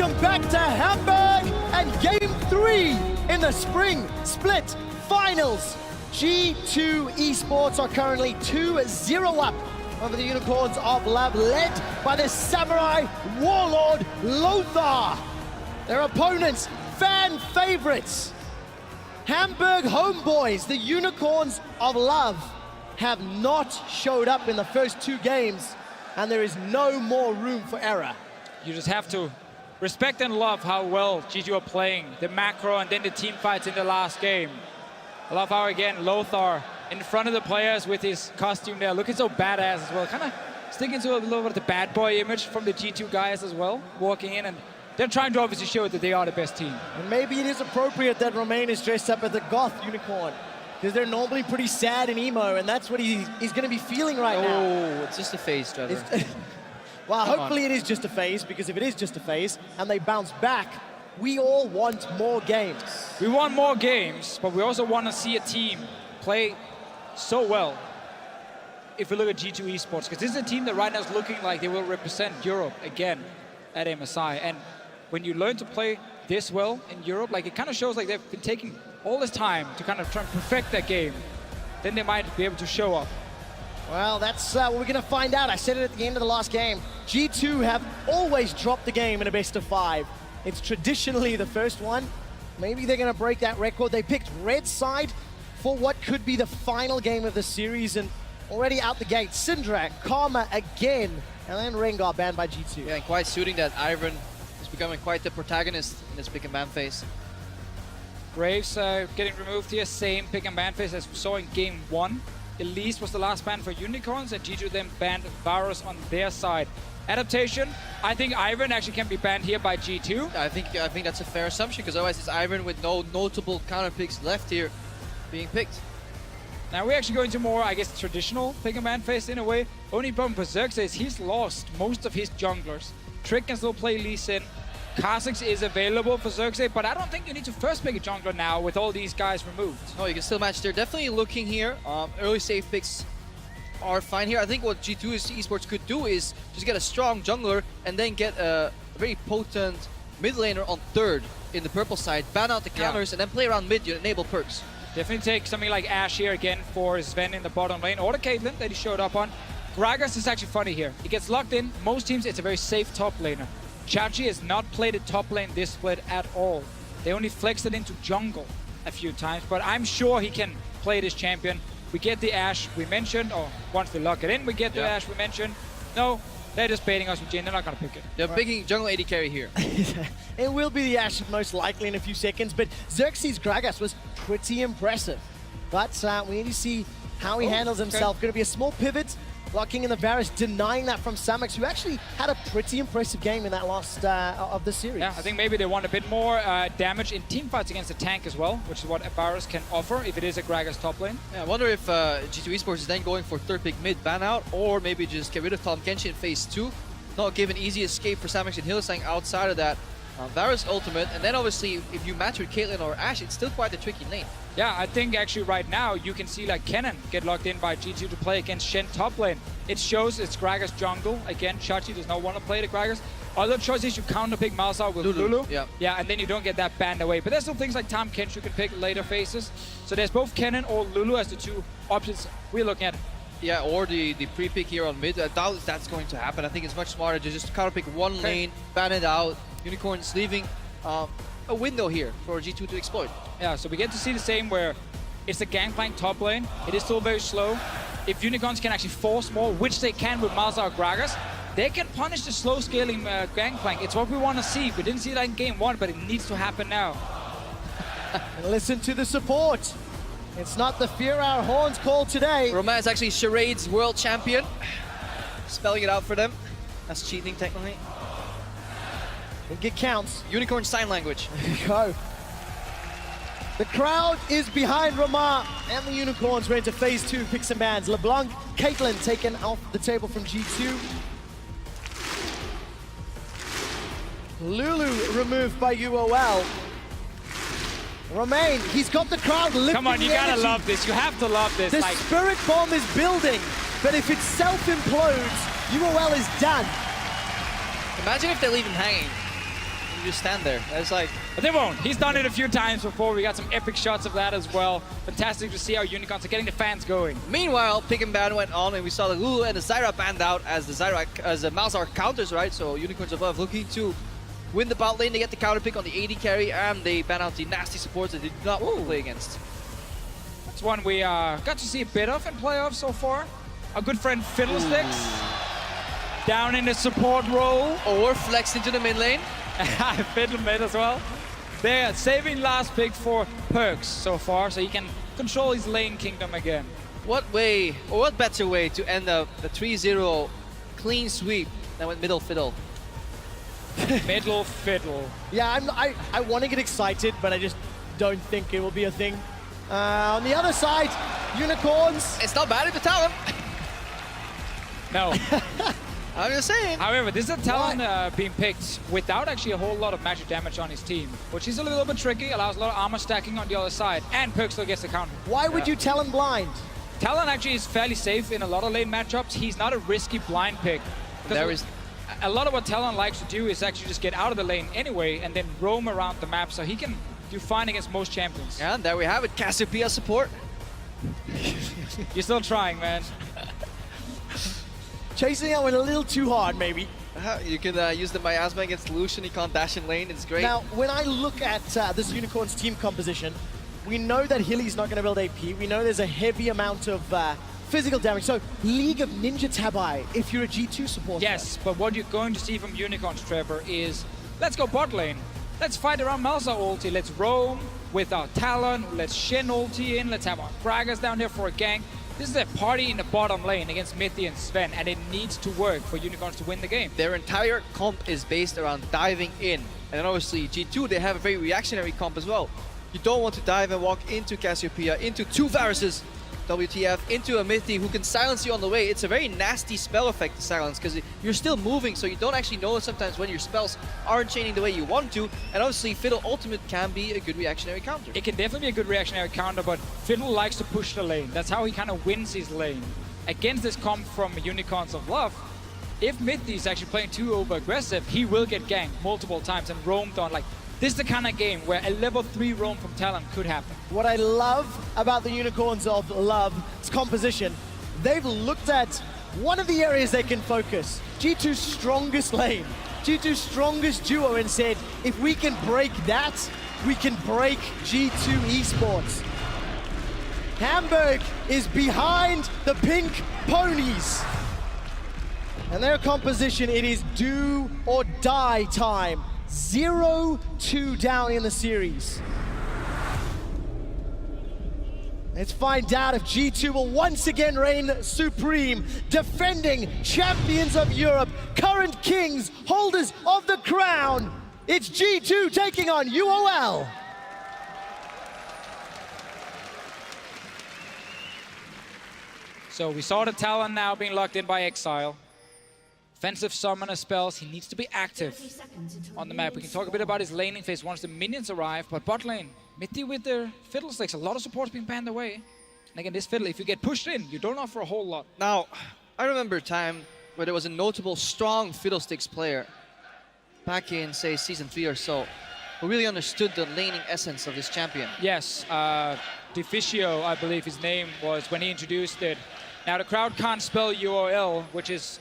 Welcome back to Hamburg and Game 3 in the Spring Split Finals. G2 Esports are currently 2-0 up over the Unicorns of Love, led by the Samurai Warlord Lothar. Their opponents, fan favorites, Hamburg homeboys, the Unicorns of Love, have not showed up in the first 2 games, and there is no more room for error. You just have to respect and love how well G2 are playing, the macro and then the team fights in the last game. I love how, again, Lothar in front of the players with his costume there, looking so badass as well. Kind of sticking to a little bit of the bad boy image from the G2 guys as well, walking in, and they're trying to obviously show that they are the best team. And maybe it is appropriate that Romain is dressed up as the goth unicorn, because they're normally pretty sad and emo, and that's what he's going to be feeling right now. Oh, it's just a phase, Trevor. Well, hopefully it is just a phase, because if it is just a phase and they bounce back, we all want more games. We want more games, but we also want to see a team play so well. If we look at G2 Esports, because this is a team that right now is looking like they will represent Europe again at MSI. And when you learn to play this well in Europe, like it kind of shows like they've been taking all this time to kind of try and perfect their game. Then they might be able to show up. Well, that's what we're going to find out. I said it at the end of the last game. G2 have always dropped the game in a best of 5. It's traditionally the first one. Maybe they're going to break that record. They picked red side for what could be the final game of the series, and already out the gate, Syndra, Karma again, and then Rengar banned by G2. Yeah, and quite suiting that Ivan is becoming quite the protagonist in this pick and ban phase. Graves getting removed here, same pick and ban phase as we saw in game 1. Elise was the last ban for Unicorns, and G2 then banned Varus on their side. Adaptation, I think Ivan actually can be banned here by G2. I think that's a fair assumption, because otherwise it's Ivan with no notable counter picks left here being picked. Now we're actually going to more, I guess, traditional pick and ban phase in a way. Only problem for Xerxes is he's lost most of his junglers. Trick can still play Lee Sin. Kha'Zix is available for Xerxes, but I don't think you need to first pick a jungler now with all these guys removed. No, you can still match. They're definitely looking here. Early save picks are fine here. I think what G2 Esports could do is just get a strong jungler and then get a very potent mid laner on third in the purple side, ban out the counters, and then play around mid, you enable perks. Definitely take something like Ashe here again for Sven in the bottom lane, or the Caitlyn that he showed up on. Gragas is actually funny here. He gets locked in. Most teams, it's a very safe top laner. Chachi has not played a top lane this split at all. They only flexed it into jungle a few times, but I'm sure he can play this champion. We get the Ashe we mentioned, or once we lock it in, we get the Ashe we mentioned. No, they're just baiting us with Jhin. They're not going to pick it. They're picking jungle AD carry here. It will be the Ashe most likely in a few seconds, but Xerxes Gragas was pretty impressive. But we need to see how he handles himself. Going to be a small pivot, locking in the Varus, denying that from Samux, who actually had a pretty impressive game in that last of the series. Yeah, I think maybe they want a bit more damage in teamfights against the tank as well, which is what Varus can offer if it is a Gragas top lane. Yeah, I wonder if G2 Esports is then going for third pick mid ban out, or maybe just get rid of Tom Kenshi in phase 2. Not give an easy escape for Samux and Hylissang outside of that. Varus ultimate, and then obviously if you match with Caitlyn or Ashe, it's still quite a tricky lane. Yeah, I think actually right now you can see like Kennen get locked in by G2 to play against Shen top lane. It shows it's Gragas jungle. Again, Chachi does not want to play the Gragas. Other choices, you counter pick Malzahar with Lulu. Yeah, and then you don't get that banned away. But there's still things like Tom Kenshi you can pick later phases. So there's both Kennen or Lulu as the 2 options we're looking at. Yeah, or the pre-pick here on mid. I doubt that's going to happen. I think it's much smarter to just counter pick one lane, ban it out. Unicorns leaving a window here for G2 to exploit. Yeah, so we get to see the same where it's a gangplank top lane. It is still very slow. If Unicorns can actually force more, which they can with Malzahar Gragas, they can punish the slow scaling gangplank. It's what we want to see. We didn't see that in game 1, but it needs to happen now. Listen to the support. It's not the Fear Our Horns call today. Romain is actually Charade's world champion. Spelling it out for them. That's cheating technically. I think it counts. Unicorn sign language. There you go. The crowd is behind Romain and the Unicorns. We're into phase 2 picks and bans. LeBlanc, Caitlyn taken off the table from G2. Lulu removed by UOL. Romain, he's got the crowd lifting. Come on, you gotta love this. You have to love this. The spirit bomb is building, but if it self-implodes, UOL is done. Imagine if they leave him hanging. to just stand there. That's like... But they won't. He's done it a few times before. We got some epic shots of that as well. Fantastic to see how Unicorns are getting the fans going. Meanwhile, pick and ban went on, and we saw the Lulu and the Zyra banned out as the Malzahar counters, right? So Unicorns above looking to win the bot lane. They get the counter pick on the AD carry, and they ban out the nasty supports that they did not want to play against. That's one we got to see a bit of in playoffs so far. Our good friend Fiddlesticks down in the support role. Or flexed into the mid lane. Fiddle mid as well. They're saving last pick for Perks so far, so he can control his lane kingdom again. What way, or what better way to end the 3-0 clean sweep than with middle fiddle? Middle fiddle. Yeah, I want to get excited, but I just don't think it will be a thing. On the other side, Unicorns. It's not bad if it's Talon. No. I'm just saying. However, this is a Talon being picked without actually a whole lot of magic damage on his team, which is a little bit tricky, allows a lot of armor stacking on the other side, and Perk still gets the counter. Why would you Talon blind? Talon actually is fairly safe in a lot of lane matchups. He's not a risky blind pick. There is a lot of what Talon likes to do is actually just get out of the lane anyway and then roam around the map, so he can do fine against most champions. And there we have it, Cassiopeia support. You're still trying, man. Chasing out went a little too hard, maybe. You can use the miasma against Lucian. He can't dash in lane. It's great. Now, when I look at this Unicorns team composition, we know that Hilly's not going to build AP. We know there's a heavy amount of physical damage. So, League of Ninja Tabai, if you're a G2 supporter. Yes, but what you're going to see from Unicorns, Trevor, is let's go bot lane. Let's fight around Malzahar ulti. Let's roam with our Talon. Let's Shen ulti in. Let's have our Gragas down there for a gank. This is a party in the bottom lane against Mithy and Sven, and it needs to work for Unicorns to win the game. Their entire comp is based around diving in. And then obviously G2, they have a very reactionary comp as well. You don't want to dive and walk into Cassiopeia, into two Varuses, WTF, into a Mithy who can silence you on the way. It's a very nasty spell effect to silence because you're still moving, so you don't actually know sometimes when your spells aren't chaining the way you want to. And obviously Fiddle Ultimate can be a good reactionary counter. It can definitely be a good reactionary counter, but Fiddle likes to push the lane. That's how he kind of wins his lane. Against this comp from Unicorns of Love, if Mithy is actually playing too over-aggressive, he will get ganked multiple times and roamed on. Like, this is the kind of game where a level 3 roam from Talon could happen. What I love about the Unicorns of Love's composition, they've looked at one of the areas they can focus. G2's strongest lane, G2's strongest duo, and said, if we can break that, we can break G2 Esports. Hamburg is behind the pink ponies. And their composition, it is do or die time. 0-2 down in the series. Let's find out if G2 will once again reign supreme, defending champions of Europe, current kings, holders of the crown. It's G2 taking on UOL. So we saw the Talon now being locked in by Exile. Offensive summoner spells, he needs to be active on the map. We can talk a bit about his laning phase once the minions arrive, but bot lane, Mithy with their Fiddlesticks, a lot of support's being banned away. And again, this Fiddle, if you get pushed in, you don't offer a whole lot. Now, I remember a time where there was a notable, strong Fiddlesticks player back in, say, Season 3 or so, who really understood the laning essence of this champion. Yes, Deficio, I believe his name was when he introduced it. Now, the crowd can't spell UOL, which is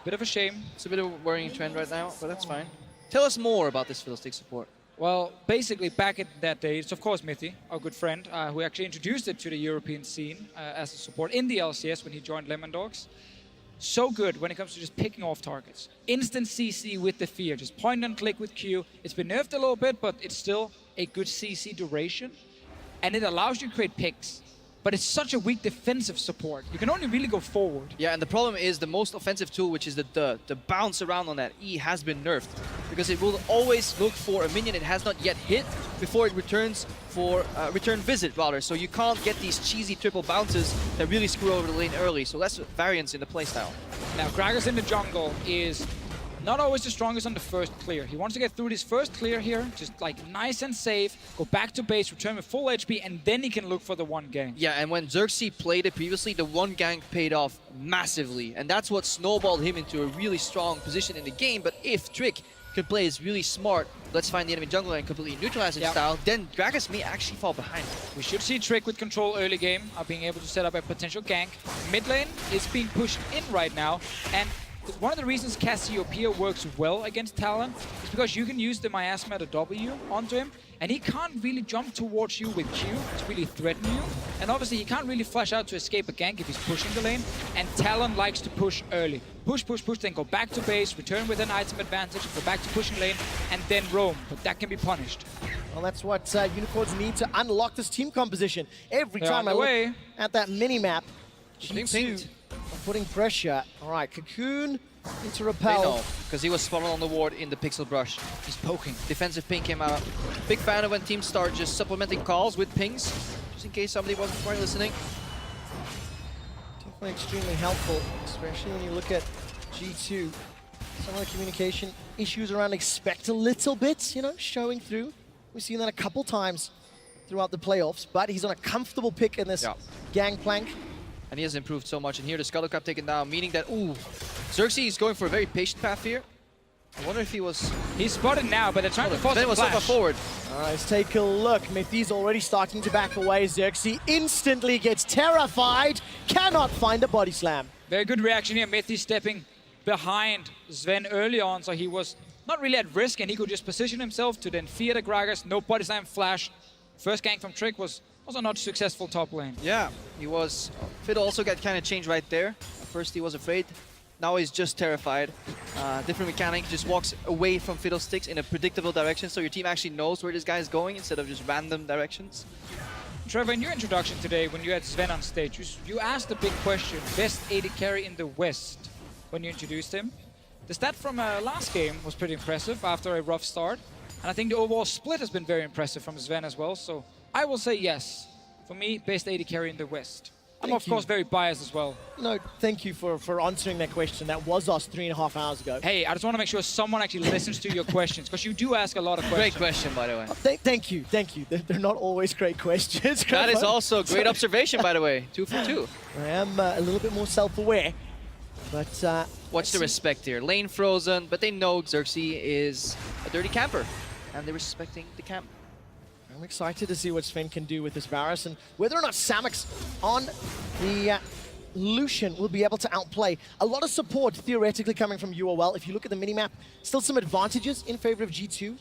bit of a shame. It's a bit of a worrying trend right now, but that's fine. Tell us more about this Fiddlestick support. Well, basically, back in that day, it's of course Mithy, our good friend, who actually introduced it to the European scene as a support in the LCS when he joined Lemon Dogs. So good when it comes to just picking off targets. Instant CC with the fear, just point and click with Q. It's been nerfed a little bit, but it's still a good CC duration. And it allows you to create picks. But it's such a weak defensive support. You can only really go forward. Yeah, and the problem is the most offensive tool, which is the bounce around on that E, has been nerfed. Because it will always look for a minion it has not yet hit before it returns for return visit, rather. So you can't get these cheesy triple bounces that really screw over the lane early. So less variance in the playstyle. Now, Gragas in the jungle is not always the strongest on the first clear. He wants to get through this first clear here, just like nice and safe, go back to base, return with full HP, and then he can look for the one gank. Yeah, and when Xerxes played it previously, the one gank paid off massively, and that's what snowballed him into a really strong position in the game. But if Trick could play is really smart. Let's find the enemy jungler and completely neutralize his style. Then Gragas may actually fall behind. We should see Trick with control early game, being able to set up a potential gank. Mid lane is being pushed in right now, and one of the reasons Cassiopeia works well against Talon is because you can use the miasma at a W onto him, and he can't really jump towards you with Q to really threaten you. And obviously he can't really flash out to escape a gank if he's pushing the lane, and Talon likes to push early. Push, push, push, then go back to base, return with an item advantage, go back to pushing lane, and then roam. But that can be punished. Well, that's what Unicorns need to unlock this team composition. Every They're time on I the look way. at that mini-map, Being G2 pinged. are putting pressure. All right, Cocoon into They repel. know, because he was spot on the ward in the pixel brush. He's poking. Defensive ping came out. Big fan of when teams start just supplementing calls with pings, just in case somebody wasn't quite listening. Definitely extremely helpful, especially when you look at G2. Some of the communication issues around expect a little bit, you know, showing through. We've seen that a couple times throughout the playoffs, but he's on a comfortable pick in this gangplank. And he has improved so much. And here the Scuttle Crab taken down, meaning that, ooh, Xerxes is going for a very patient path here. I wonder if he was... He's spotted now, but they're trying to force Then a was so far flash. forward. All right, let's take a look. Mythi's already starting to back away. Xerxes instantly gets terrified, cannot find a body slam. Very good reaction here. Mythi stepping behind Sven early on, so he was not really at risk, and he could just position himself to then fear the Gragas. No body slam flash. First gank from Trick was also not successful top lane. Yeah, he was. Fiddle also got kind of changed right there. At first he was afraid. Now he's just terrified. Different mechanic, just walks away from Fiddlesticks in a predictable direction, so your team actually knows where this guy is going instead of just random directions. Trevor, in your introduction today, when you had Sven on stage, you asked the big question, best AD carry in the West, when you introduced him. The stat from last game was pretty impressive after a rough start. And I think the overall split has been very impressive from Sven as well. So I will say yes. For me, best AD carry in the West. I'm of course very biased as well. No, thank you for answering that question. That was asked 3.5 hours ago. Hey, I just want to make sure someone actually listens to your questions, because you do ask a lot of questions. Great question, by the way. Thank you. They're not always great questions. That is also a great observation, by the way. 2 for 2. I am a little bit more self-aware, but... Watch the respect here. Lane frozen, but they know Xerxes is a dirty camper. And they're respecting the camp. I'm excited to see what Sven can do with this Varus, and whether or not Samux on the Lucian will be able to outplay. A lot of support theoretically coming from UOL. If you look at the minimap, still some advantages in favor of G2.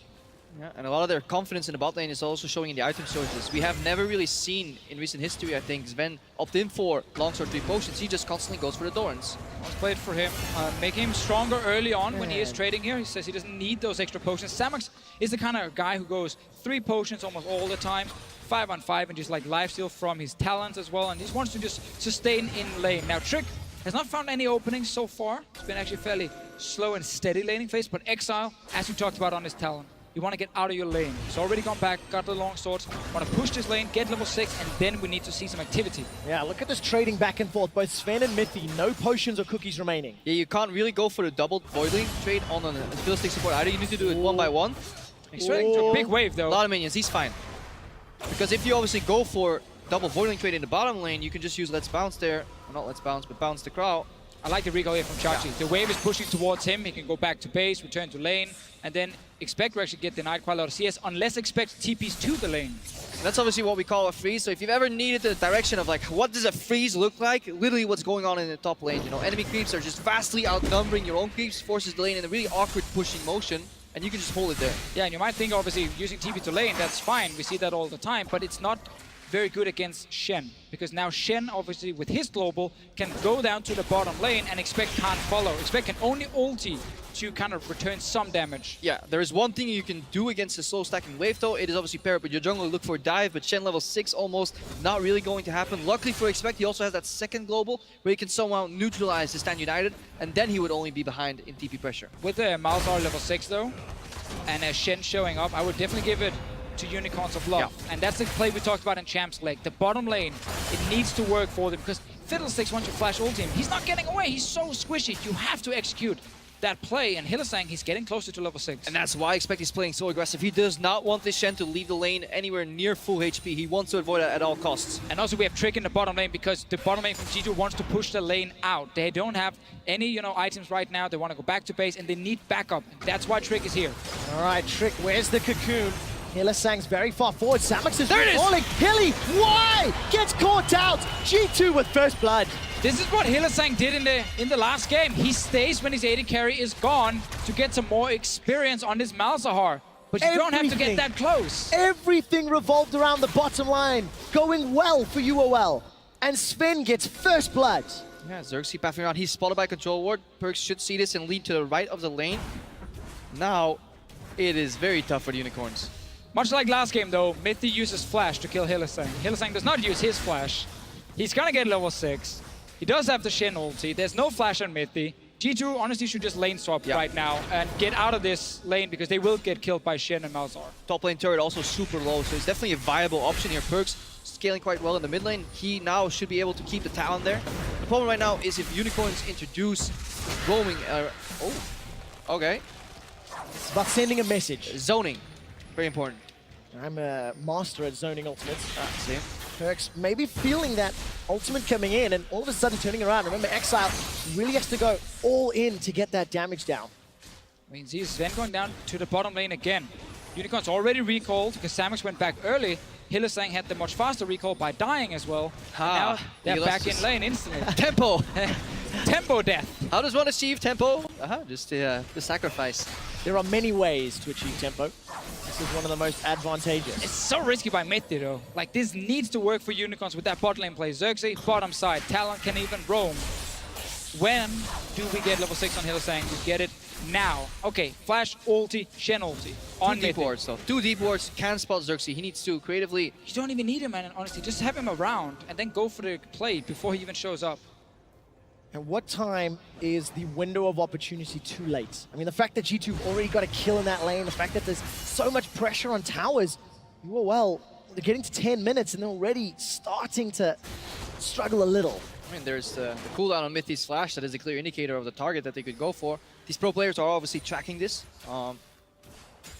Yeah, and a lot of their confidence in the bot lane is also showing in the item sources. We have never really seen in recent history, I think, Sven opt in for longsword 3 potions. He just constantly goes for the Dorans. Let's play it for him. Make him stronger early on when he is trading here. He says he doesn't need those extra potions. Samux is the kind of guy who goes 3 potions almost all the time, 5-on-5, and just like lifesteal from his talents as well. And he wants to just sustain in lane. Now Trick has not found any openings so far. It's been actually fairly slow and steady laning phase, but Exile, as we talked about on his talent, you want to get out of your lane. He's already gone back, got the long swords, want to push this lane, get level 6, and then we need to see some activity. Yeah, look at this trading back and forth. Both Sven and Mythi, no potions or cookies remaining. Yeah, you can't really go for the double Voidling trade on a Fiddlestick support. Either you need to do it 1 by 1. He's trading to a big wave A though. lot of minions, he's fine. Because if you obviously go for double Voidling trade in the bottom lane, you can just use Let's Bounce there. Well, not Let's Bounce, but Bounce the Crow. I like the recall here from Chachi. Yeah. The wave is pushing towards him. He can go back to base, return to lane, and then expect to actually get denied quite a lot of CS, unless expect TPs to the lane. And that's obviously what we call a freeze. So if you've ever needed the direction of like, what does a freeze look like? Literally what's going on in the top lane. You know, enemy creeps are just vastly outnumbering your own creeps, forces the lane in a really awkward pushing motion, and you can just hold it there. Yeah, and you might think obviously using TP to lane, that's fine. We see that all the time, but it's not very good against Shen, because now Shen, obviously with his global, can go down to the bottom lane and Expect can't follow. Expect can only ulti to kind of return some damage. Yeah, there is one thing you can do against the slow stacking wave though. It is obviously pair up with your jungler, look for a dive, but Shen level 6 almost not really going to happen. Luckily for Expect, he also has that second global where he can somehow neutralize the Stand United, and then he would only be behind in TP pressure. With the Malzahar level 6 though, and Shen showing up, I would definitely give it to Unicorns of Love. Yeah. And that's the play we talked about in Champs League. The bottom lane, it needs to work for them, because Fiddlesticks, once you flash ult him, he's not getting away. He's so squishy. You have to execute. that play, and Hylissang, he's getting closer to level 6. And that's why I expect he's playing so aggressive. He does not want this Shen to leave the lane anywhere near full HP. He wants to avoid it at all costs. And also we have Trick in the bottom lane because the bottom lane from G2 wants to push the lane out. They don't have any, items right now. They want to go back to base and they need backup. That's why Trick is here. All right, Trick, where's the cocoon? Hylissang's very far forward. Samux is There it is! falling. Hilly, why? Gets caught out. G2 with first blood. This is what Hylissang did in the last game. He stays when his AD carry is gone to get some more experience on this Malzahar. But you don't have to get that close. Everything revolved around the bottom line, going well for UOL. And Sven gets first blood. Yeah, Xerxes pathing around. He's spotted by Control Ward. Perkz should see this and lead to the right of the lane. Now, it is very tough for the Unicorns. Much like last game though, Mithy uses Flash to kill Hylissang. Hylissang does not use his Flash. He's gonna get level 6. He does have the Shen ulti. There's no Flash on Mithy. G2 honestly should just lane swap right now and get out of this lane because they will get killed by Shen and Malzahar. Top lane turret also super low, so it's definitely a viable option here. Perkz scaling quite well in the mid lane. He now should be able to keep the Talon there. The problem right now is if Unicorns introduce roaming. Okay. It's about sending a message. Zoning. Very important. I'm a master at zoning ultimates. Same. Perkz maybe feeling that ultimate coming in and all of a sudden turning around. Remember, Exile really has to go all in to get that damage down. I mean, see Sven going down to the bottom lane again. Unicorns already recalled because Samux went back early. Hylissang had the much faster recall by dying as well. Now they're back in lane instantly. Tempo! Tempo death. How does one achieve tempo? Just the sacrifice. There are many ways to achieve tempo. This is one of the most advantageous. It's so risky by Mithy though. Like this needs to work for Unicorns with that bot lane play. Xerxes, bottom side. Talon can even roam. When do we get level 6 on Hylissang? We get it now. Okay, Flash, ulti, Shen ulti. On Two deep Mithy. wards though. 2 deep wards can spot Xerxes. He needs to creatively. You don't even need him, man, honestly. Just have him around and then go for the play before he even shows up. And what time is the window of opportunity too late? I mean, the fact that G2 already got a kill in that lane, the fact that there's so much pressure on towers, UOL, they're getting to 10 minutes and they're already starting to struggle a little. I mean, there's the cooldown on Mithy's Flash that is a clear indicator of the target that they could go for. These pro players are obviously tracking this.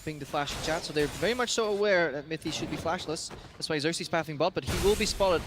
Ping the Flash in chat, so they're very much so aware that Mithy should be flashless. That's why Xerxes pathing bot, but he will be spotted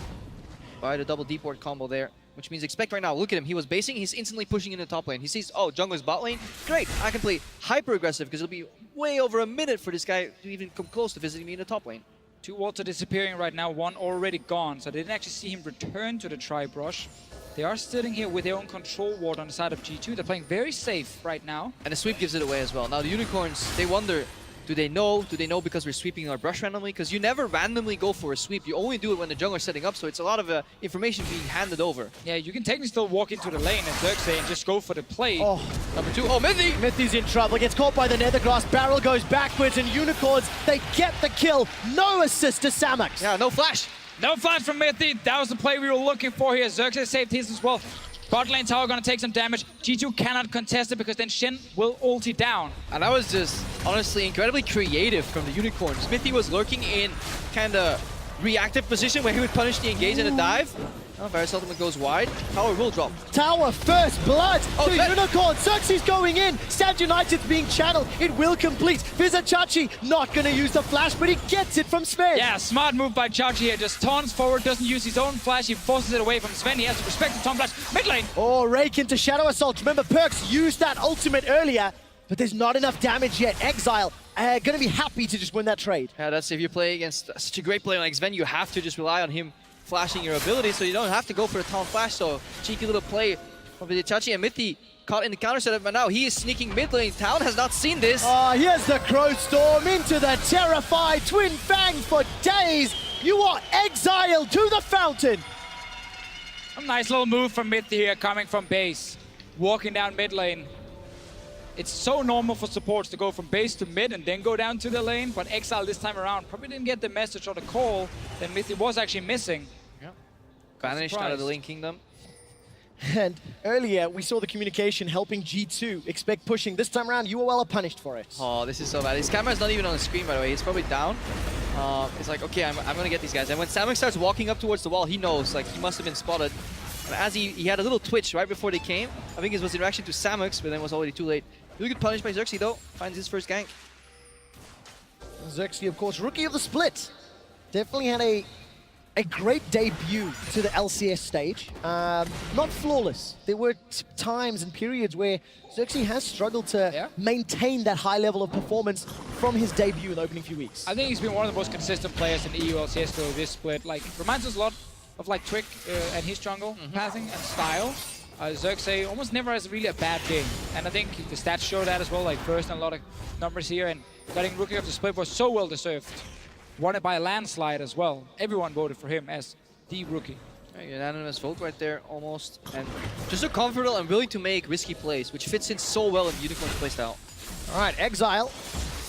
by the double deep ward combo there. Which means expect right now, look at him, he was basing, he's instantly pushing in the top lane. He sees, oh, jungler's bot lane, great, I can play hyper aggressive because it'll be way over a minute for this guy to even come close to visiting me in the top lane. 2 wards are disappearing right now, 1 already gone, so they didn't actually see him return to the tri-brush. They are sitting here with their own control ward on the side of G2. They're playing very safe right now. And the sweep gives it away as well. Now the Unicorns, they wonder, do they know? Do they know because we're sweeping our brush randomly? Because you never randomly go for a sweep. You only do it when the jungler's setting up, so it's a lot of information being handed over. Yeah, you can technically still walk into the lane and Xerxes and just go for the play. Oh, Number 2, oh, Mithy! Mithy's in trouble, gets caught by the Netherglass, barrel goes backwards, and Unicorns, they get the kill. No assist to Samux. Yeah, no flash. No flash from Mithy. That was the play we were looking for here. Xerxes saved his as well. Bot lane tower gonna take some damage. G2 cannot contest it because then Shen will ulti down. And that was just, honestly, incredibly creative from the Unicorns. Mithy was lurking in kind of reactive position where he would punish the engage and a dive. Oh, Varus ultimate goes wide. Tower will drop. Tower first blood Oh, to Unicorn. Xerxes going in. Stand United's being channeled. It will complete. Vizachachi not going to use the flash, but he gets it from Sven. Yeah, smart move by Chachi here. Just taunts forward, doesn't use his own flash. He forces it away from Sven. He has to respect the taunt flash. Mid lane. Oh, rake into Shadow Assault. Remember, Perkz used that ultimate earlier, but there's not enough damage yet. Exile going to be happy to just win that trade. Yeah, that's if you play against such a great player like Sven, you have to just rely on him flashing your ability, so you don't have to go for a taunt flash. So cheeky little play from Vizachachi, and Mithy caught in the counter setup, but now he is sneaking mid lane. Town has not seen this. Here's the Crow Storm into the terrified Twin Fang for days. You are exiled to the fountain. A nice little move from Mithy here, coming from base, walking down mid lane. It's so normal for supports to go from base to mid and then go down to the lane, but Exile this time around probably didn't get the message or the call that Mithy was actually missing. Yeah. Vanished out of the Lane Kingdom. And earlier, we saw the communication helping G2 expect pushing. This time around, UOL are punished for it. Oh, this is so bad. His camera's not even on the screen, by the way. He's probably down. It's like, okay, I'm gonna get these guys. And when Samux starts walking up towards the wall, he knows, like, he must have been spotted. And as he had a little twitch right before they came, I think it was in reaction to Samux, but then it was already too late. Really good punish by Xerxes though, finds his first gank. Xerxes, of course, rookie of the split. Definitely had a great debut to the LCS stage. Not flawless. There were times and periods where Xerxes has struggled to maintain that high level of performance from his debut in the opening few weeks. I think he's been one of the most consistent players in EU LCS through this split. Like, reminds us a lot of like Trick and his jungle passing and style. Xerxes almost never has really a bad game, and I think the stats show that as well. Like first and a lot of numbers here, and getting rookie of the split was so well deserved. Won it by a landslide as well. Everyone voted for him as the rookie. Unanimous vote right there, almost. And just so comfortable and willing to make risky plays, which fits in so well in Unicorn's playstyle. All right, Exile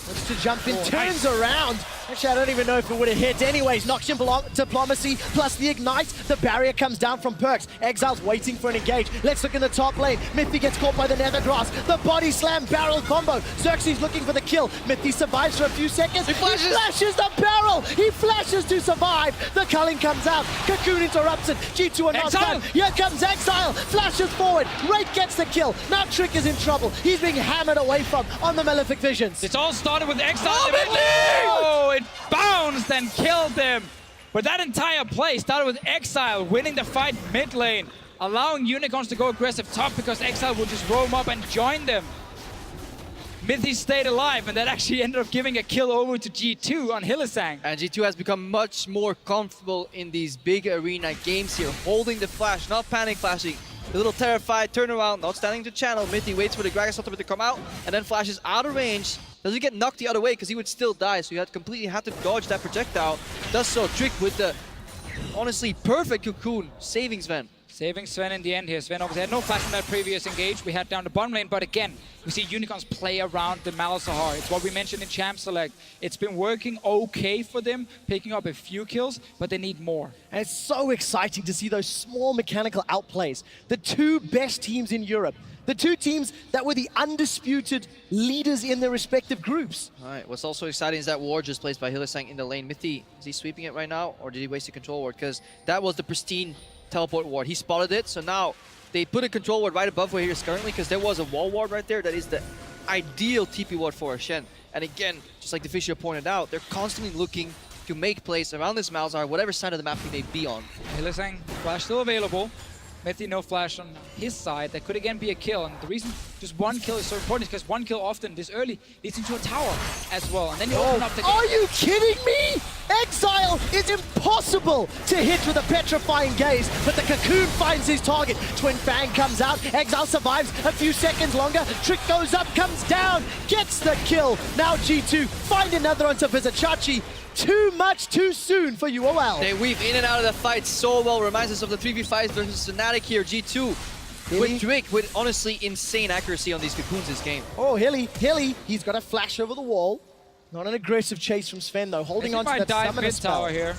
looks to jump in, turns around. Actually, I don't even know if it would have hit. Anyways, knocks in Diplomacy plus the Ignite. The barrier comes down from Perks. Exile's waiting for an engage. Let's look in the top lane. Mithy gets caught by the Nether Grass. The body slam barrel combo. Xerxes looking for the kill. Mithy survives for a few seconds. He flashes the barrel. He flashes to survive. The culling comes out. Cocoon interrupts it. G2 are not done. Here comes Exile. Flashes forward. Wraith gets the kill. Now Trick is in trouble. He's being hammered away from on the Malefic Visions. It's all started with Exile. Oh, it bounced and killed them. But that entire play started with Exile winning the fight mid lane, allowing Unicorns to go aggressive top because Exile would just roam up and join them. Mithy stayed alive, and that actually ended up giving a kill over to G2 on Hylissang. And G2 has become much more comfortable in these big arena games here, holding the flash, not panic flashing. A little terrified turnaround, not standing to channel. Mithy waits for the Gragas ultimate to come out, and then flashes out of range. Doesn't get knocked the other way because he would still die, so he had completely had to dodge that projectile. Does so. Trick with the honestly perfect cocoon, saving Sven. Saving Sven in the end here. Sven obviously had no flash from that previous engage. We had down the bottom lane, but again, we see Unicorns play around the Malzahar. It's what we mentioned in Champ Select. It's been working okay for them, picking up a few kills, but they need more. And it's so exciting to see those small mechanical outplays. The two best teams in Europe. The two teams that were the undisputed leaders in their respective groups. All right, what's also exciting is that ward just placed by Hylissang in the lane. Mithy, is he sweeping it right now, or did he waste a control ward? Because that was the pristine teleport ward. He spotted it, so now they put a control ward right above where he is currently, because there was a wall ward right there that is the ideal TP ward for Shen. And again, just like the Fisher pointed out, they're constantly looking to make plays around this Malzahar, whatever side of the map he may be on. Hylissang, flash still available. Mithy, no flash on his side. That could again be a kill. And the reason just one kill is so important is because one kill often this early leads into a tower as well. And then you open up the game. Are you kidding me? Exile is impossible to hit with a petrifying gaze, but the cocoon finds his target. Twin Fang comes out. Exile survives a few seconds longer. Trick goes up, comes down, gets the kill. Now G2 find another onto Vizichachi. Too much too soon for UOL. They weave in and out of the fight so well. Reminds us of the 3v5s versus FnatG here. G2 with Drake with honestly insane accuracy on these cocoons this game. Oh, Hilly, he's got a flash over the wall. Not an aggressive chase from Sven though, holding on to that summoner spell. Tower here.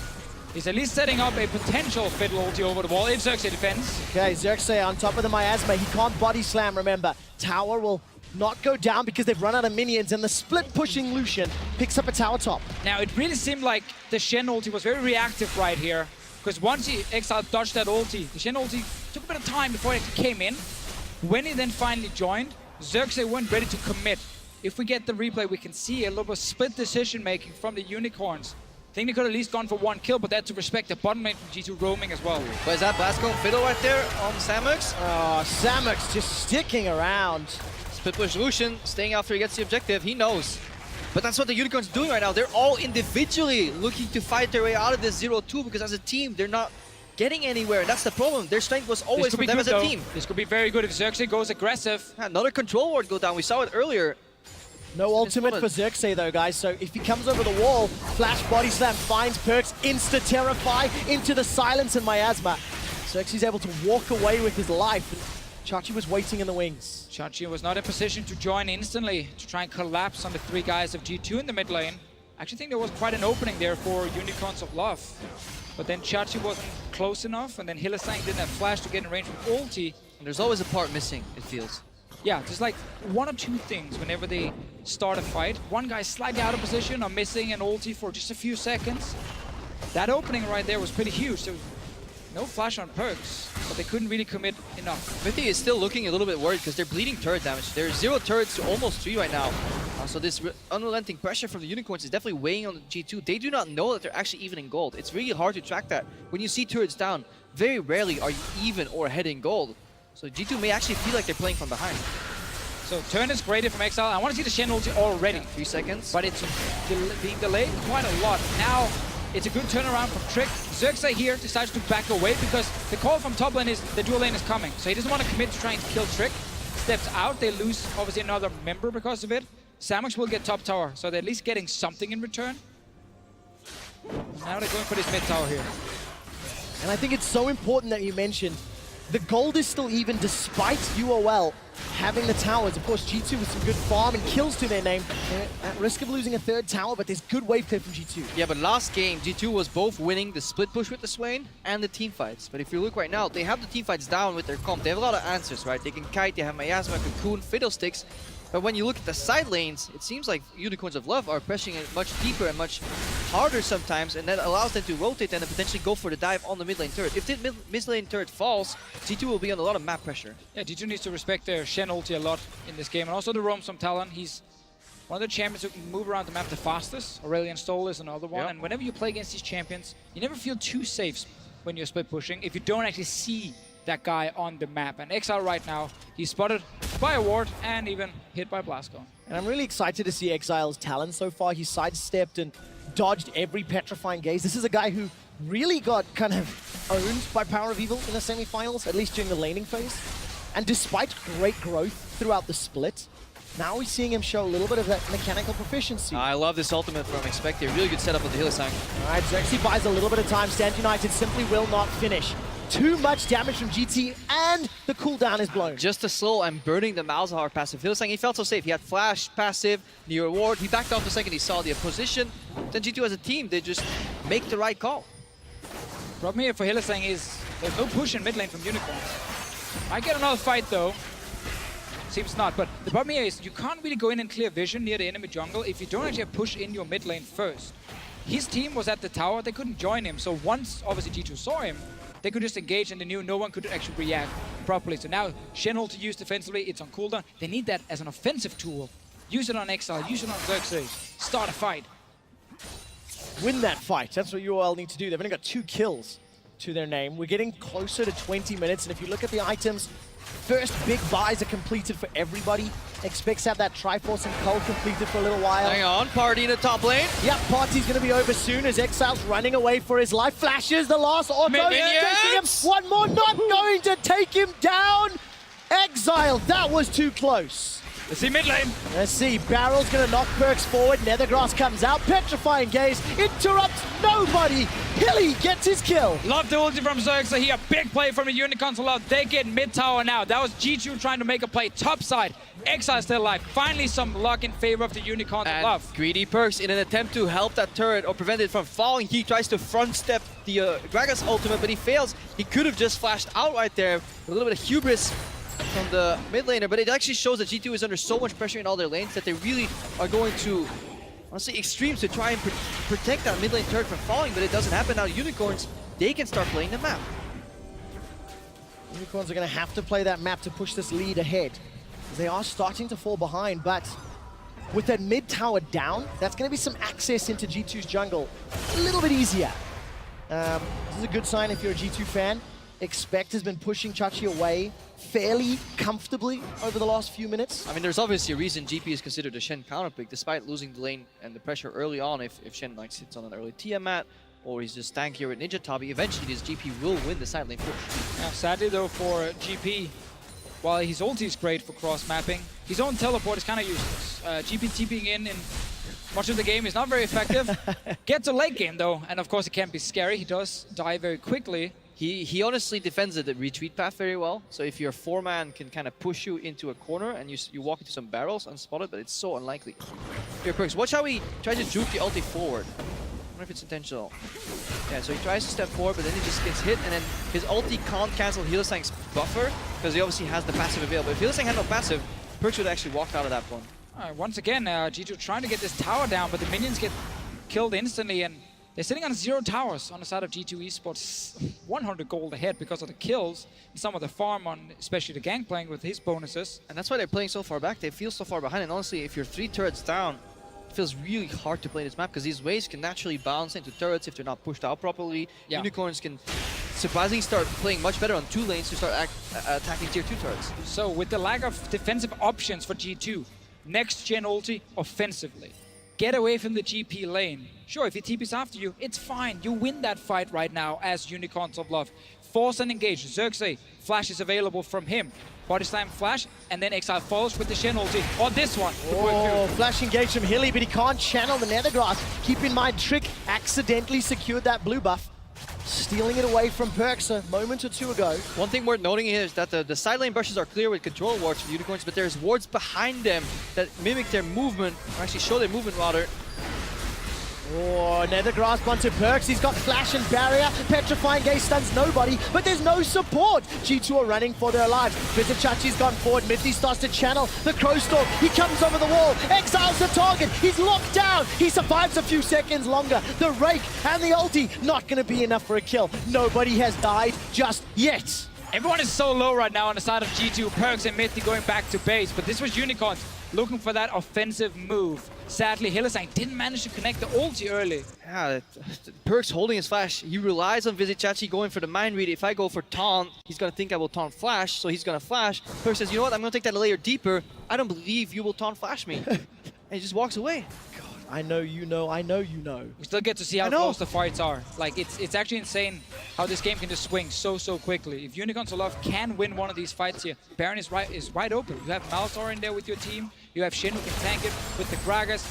He's at least setting up a potential Fiddle ulti over the wall if Xerxes defends. Okay, Xerxes on top of the miasma. He can't body slam, remember. Tower will not go down because they've run out of minions, and the split pushing Lucian picks up a tower top. Now, it really seemed like the Shen ulti was very reactive right here, because once Exile dodged that ulti, the Shen ulti took a bit of time before it came in. When he then finally joined, Xerxes weren't ready to commit. If we get the replay, we can see a little bit of split decision making from the Unicorns. I think they could have at least gone for one kill, but they had to respect the bottom lane from G2 roaming as well. But is that Blasco Fiddle right there on Samux? Oh, Samux just sticking around. Split push Lucian, staying after he gets the objective, he knows. But that's what the Unicorns are doing right now. They're all individually looking to fight their way out of this 0-2 because as a team, they're not getting anywhere. And that's the problem. Their strength was always for them as a team. This could be very good if Xerxes goes aggressive. Another control ward go down. We saw it earlier. No ultimate for Xerxes though, guys, so if he comes over the wall, flash body slam finds Perks, insta-terrify into the silence and miasma. Xerxes able to walk away with his life. Chachi was waiting in the wings. Chachi was not in position to join instantly to try and collapse on the three guys of G2 in the mid lane. I actually think there was quite an opening there for Unicorns of Love. But then Chachi wasn't close enough, and then Hylissang didn't have flash to get in range from ulti. And there's always a part missing, it feels. Yeah, just like one or two things whenever they start a fight. One guy's slightly out of position or missing an ulti for just a few seconds. That opening right there was pretty huge. So No flash on Perks, but they couldn't really commit enough. Mithy is still looking a little bit worried because they're bleeding turret damage. There's 0 turrets to almost 3 right now. So this unrelenting pressure from the Unicorns is definitely weighing on the G2. They do not know that they're actually even in gold. It's really hard to track that. When you see turrets down, very rarely are you even or ahead in gold. So G2 may actually feel like they're playing from behind. So turn is great from Exile. I want to see the Shen ulti already. 3 seconds. But it's being delayed quite a lot. Now it's a good turnaround from Trick. Xerxes here decides to back away because the call from top lane is the dual lane is coming. So he doesn't want to commit to trying to kill Trick. Steps out, they lose obviously another member because of it. Samux will get top tower, so they're at least getting something in return. Now they're going for this mid tower here. And I think it's so important that you mentioned the gold is still even despite UOL having the towers. Of course, G2 with some good farm and kills to their name. They're at risk of losing a 3rd tower, but there's good wave clear from G2. Yeah, but last game, G2 was both winning the split push with the Swain and the team fights. But if you look right now, they have the team fights down with their comp. They have a lot of answers, right? They can kite, they have Miasma, Cocoon, Fiddlesticks. But when you look at the side lanes, it seems like Unicorns of Love are pressing it much deeper and much harder sometimes, and that allows them to rotate and then potentially go for the dive on the mid lane turret. If the mid lane turret falls, G2 will be on a lot of map pressure. Yeah, G2 needs to respect their Shen ulti a lot in this game, and also the roam from Talon. He's one of the champions who can move around the map the fastest. Aurelion Stoll is another one, and whenever you play against these champions, you never feel too safe when you're split pushing if you don't actually see that guy on the map. And Exile right now, he's spotted by a ward and even hit by Blasco. And I'm really excited to see Exile's talent so far. He sidestepped and dodged every petrifying gaze. This is a guy who really got kind of owned by Power of Evil in the semifinals, at least during the laning phase. And despite great growth throughout the split, now we're seeing him show a little bit of that mechanical proficiency. I love this ultimate from Expected. Really good setup with the Hylissang. All right, Xerxes buys a little bit of time. Stand United simply will not finish. Too much damage from GT, and the cooldown is blown. Just a slow and burning the Malzahar passive. Hylissang, he felt so safe. He had flash, passive, near ward. He backed off the second he saw the position. Then G2 as a team, they just make the right call. Problem here for Hylissang is there's no push in mid lane from Unicorns. Might get another fight though. Seems not, but the problem here is you can't really go in and clear vision near the enemy jungle if you don't actually push in your mid lane first. His team was at the tower, they couldn't join him, so once obviously G2 saw him, they could just engage and they knew no one could actually react properly. So now Shen ult to use defensively, it's on cooldown. They need that as an offensive tool. Use it on Exile, use it on Xerxes, start a fight. Win that fight, that's what UOL need to do. They've only got 2 kills to their name. We're getting closer to 20 minutes, and if you look at the items, first big buys are completed for everybody. Expects to have that Triforce and Cull completed for a little while. Hang on, Party in the top lane. Yep, Party's going to be over soon as Exile's running away for his life. Flashes the last auto. Minions! One more, not going to take him down. Exile, that was too close. Let's see mid lane. Let's see, Barrel's going to knock Perks forward. Nethergrass comes out. Petrifying Gaze interrupts nobody. Hilly gets his kill. Love the ulti from Xerxes here. Big play from the Unicorns Love. They get mid tower now. That was G2 trying to make a play top side. Exile still alive. Finally some luck in favor of the Unicorns Love. Greedy Perks, in an attempt to help that turret or prevent it from falling, he tries to front step the Gragas ultimate, but he fails. He could have just flashed out right there. A little bit of hubris from the mid laner, but it actually shows that G2 is under so much pressure in all their lanes that they really are going to, honestly, extremes to try and protect that mid lane turret from falling, but it doesn't happen. Now Unicorns, they can start playing the map. Unicorns are going to have to play that map to push this lead ahead. They are starting to fall behind, but with that mid tower down, that's going to be some access into G2's jungle a little bit easier. This is a good sign if you're a G2 fan. Expect has been pushing Chachi away fairly comfortably over the last few minutes. I mean, there's obviously a reason GP is considered a Shen counterpick, despite losing the lane and the pressure early on. If Shen like sits on an early Tiamat, or he's just tankier with Ninja Tabi, eventually this GP will win the side lane push. Now, sadly though for GP, while his ulti is great for cross-mapping, his own teleport is kind of useless. GP TPing in much of the game is not very effective. Gets a late game though, and of course it can be scary. He does die very quickly. He honestly defends the retreat path very well. So if your 4-man can kind of push you into a corner and you walk into some barrels unspotted, but it's so unlikely. Here, Perks, watch how he tries to juke the ulti forward. I wonder if it's intentional. Yeah, so he tries to step forward, but then he just gets hit, and then his ulti can't cancel Hylissang's buffer because he obviously has the passive available. If Hylissang had no passive, Perks would actually walk out of that one. Once again, G2 trying to get this tower down, but the minions get killed instantly, and They're sitting on 0 towers on the side of G2 Esports, 100 gold ahead because of the kills, and some of the farm on, especially the Gangplank with his bonuses. And that's why they're playing so far back. They feel so far behind. And honestly, if you're 3 turrets down, it feels really hard to play this map because these waves can naturally bounce into turrets if they're not pushed out properly. Yeah. Unicorns can surprisingly start playing much better on 2 lanes to start attacking tier 2 turrets. So with the lack of defensive options for G2, next gen ulti offensively. Get away from the GP lane. Sure, if he TPs after you, it's fine. You win that fight right now as Unicorns of Love. Force and engage. Xerxes, flash is available from him. Body slam flash, and then Exile follows with the Shen ulti. Or this one. Oh, flash engage from Hilly, but he can't channel the Nethergrass. Keep in mind, Trick accidentally secured that blue buff, stealing it away from Perks a moment or 2 ago. One thing worth noting here is that the side lane brushes are clear with control wards for the Unicorns, but there's wards behind them that mimic their movement, or actually show their movement rather. Oh, Nethergrass onto Perks. He's got flash and barrier. Petrifying Gaze stuns nobody, but there's no support. G2 are running for their lives. FnatG2's gone forward. Mithy starts to channel the Crow Stalk. He comes over the wall. Exiles the target. He's locked down. He survives a few seconds longer. The Rake and the ulti, not going to be enough for a kill. Nobody has died just yet. Everyone is so low right now on the side of G2. Perks and Mithy going back to base, but this was Unicorns looking for that offensive move. Sadly, Hylissang didn't manage to connect the ulti early. Yeah, Perks holding his flash. He relies on FnatG2 going for the mind read. If I go for taunt, he's going to think I will taunt flash, so he's going to flash. Perks says, you know what, I'm going to take that a layer deeper. I don't believe you will taunt flash me. And he just walks away. I know you know, I know you know. We still get to see how close the fights are. Like, it's actually insane how this game can just swing so quickly. If Unicorns of Love can win one of these fights here, Baron is wide open. You have Malzahar in there with your team. You have Shin who can tank it with the Gragas.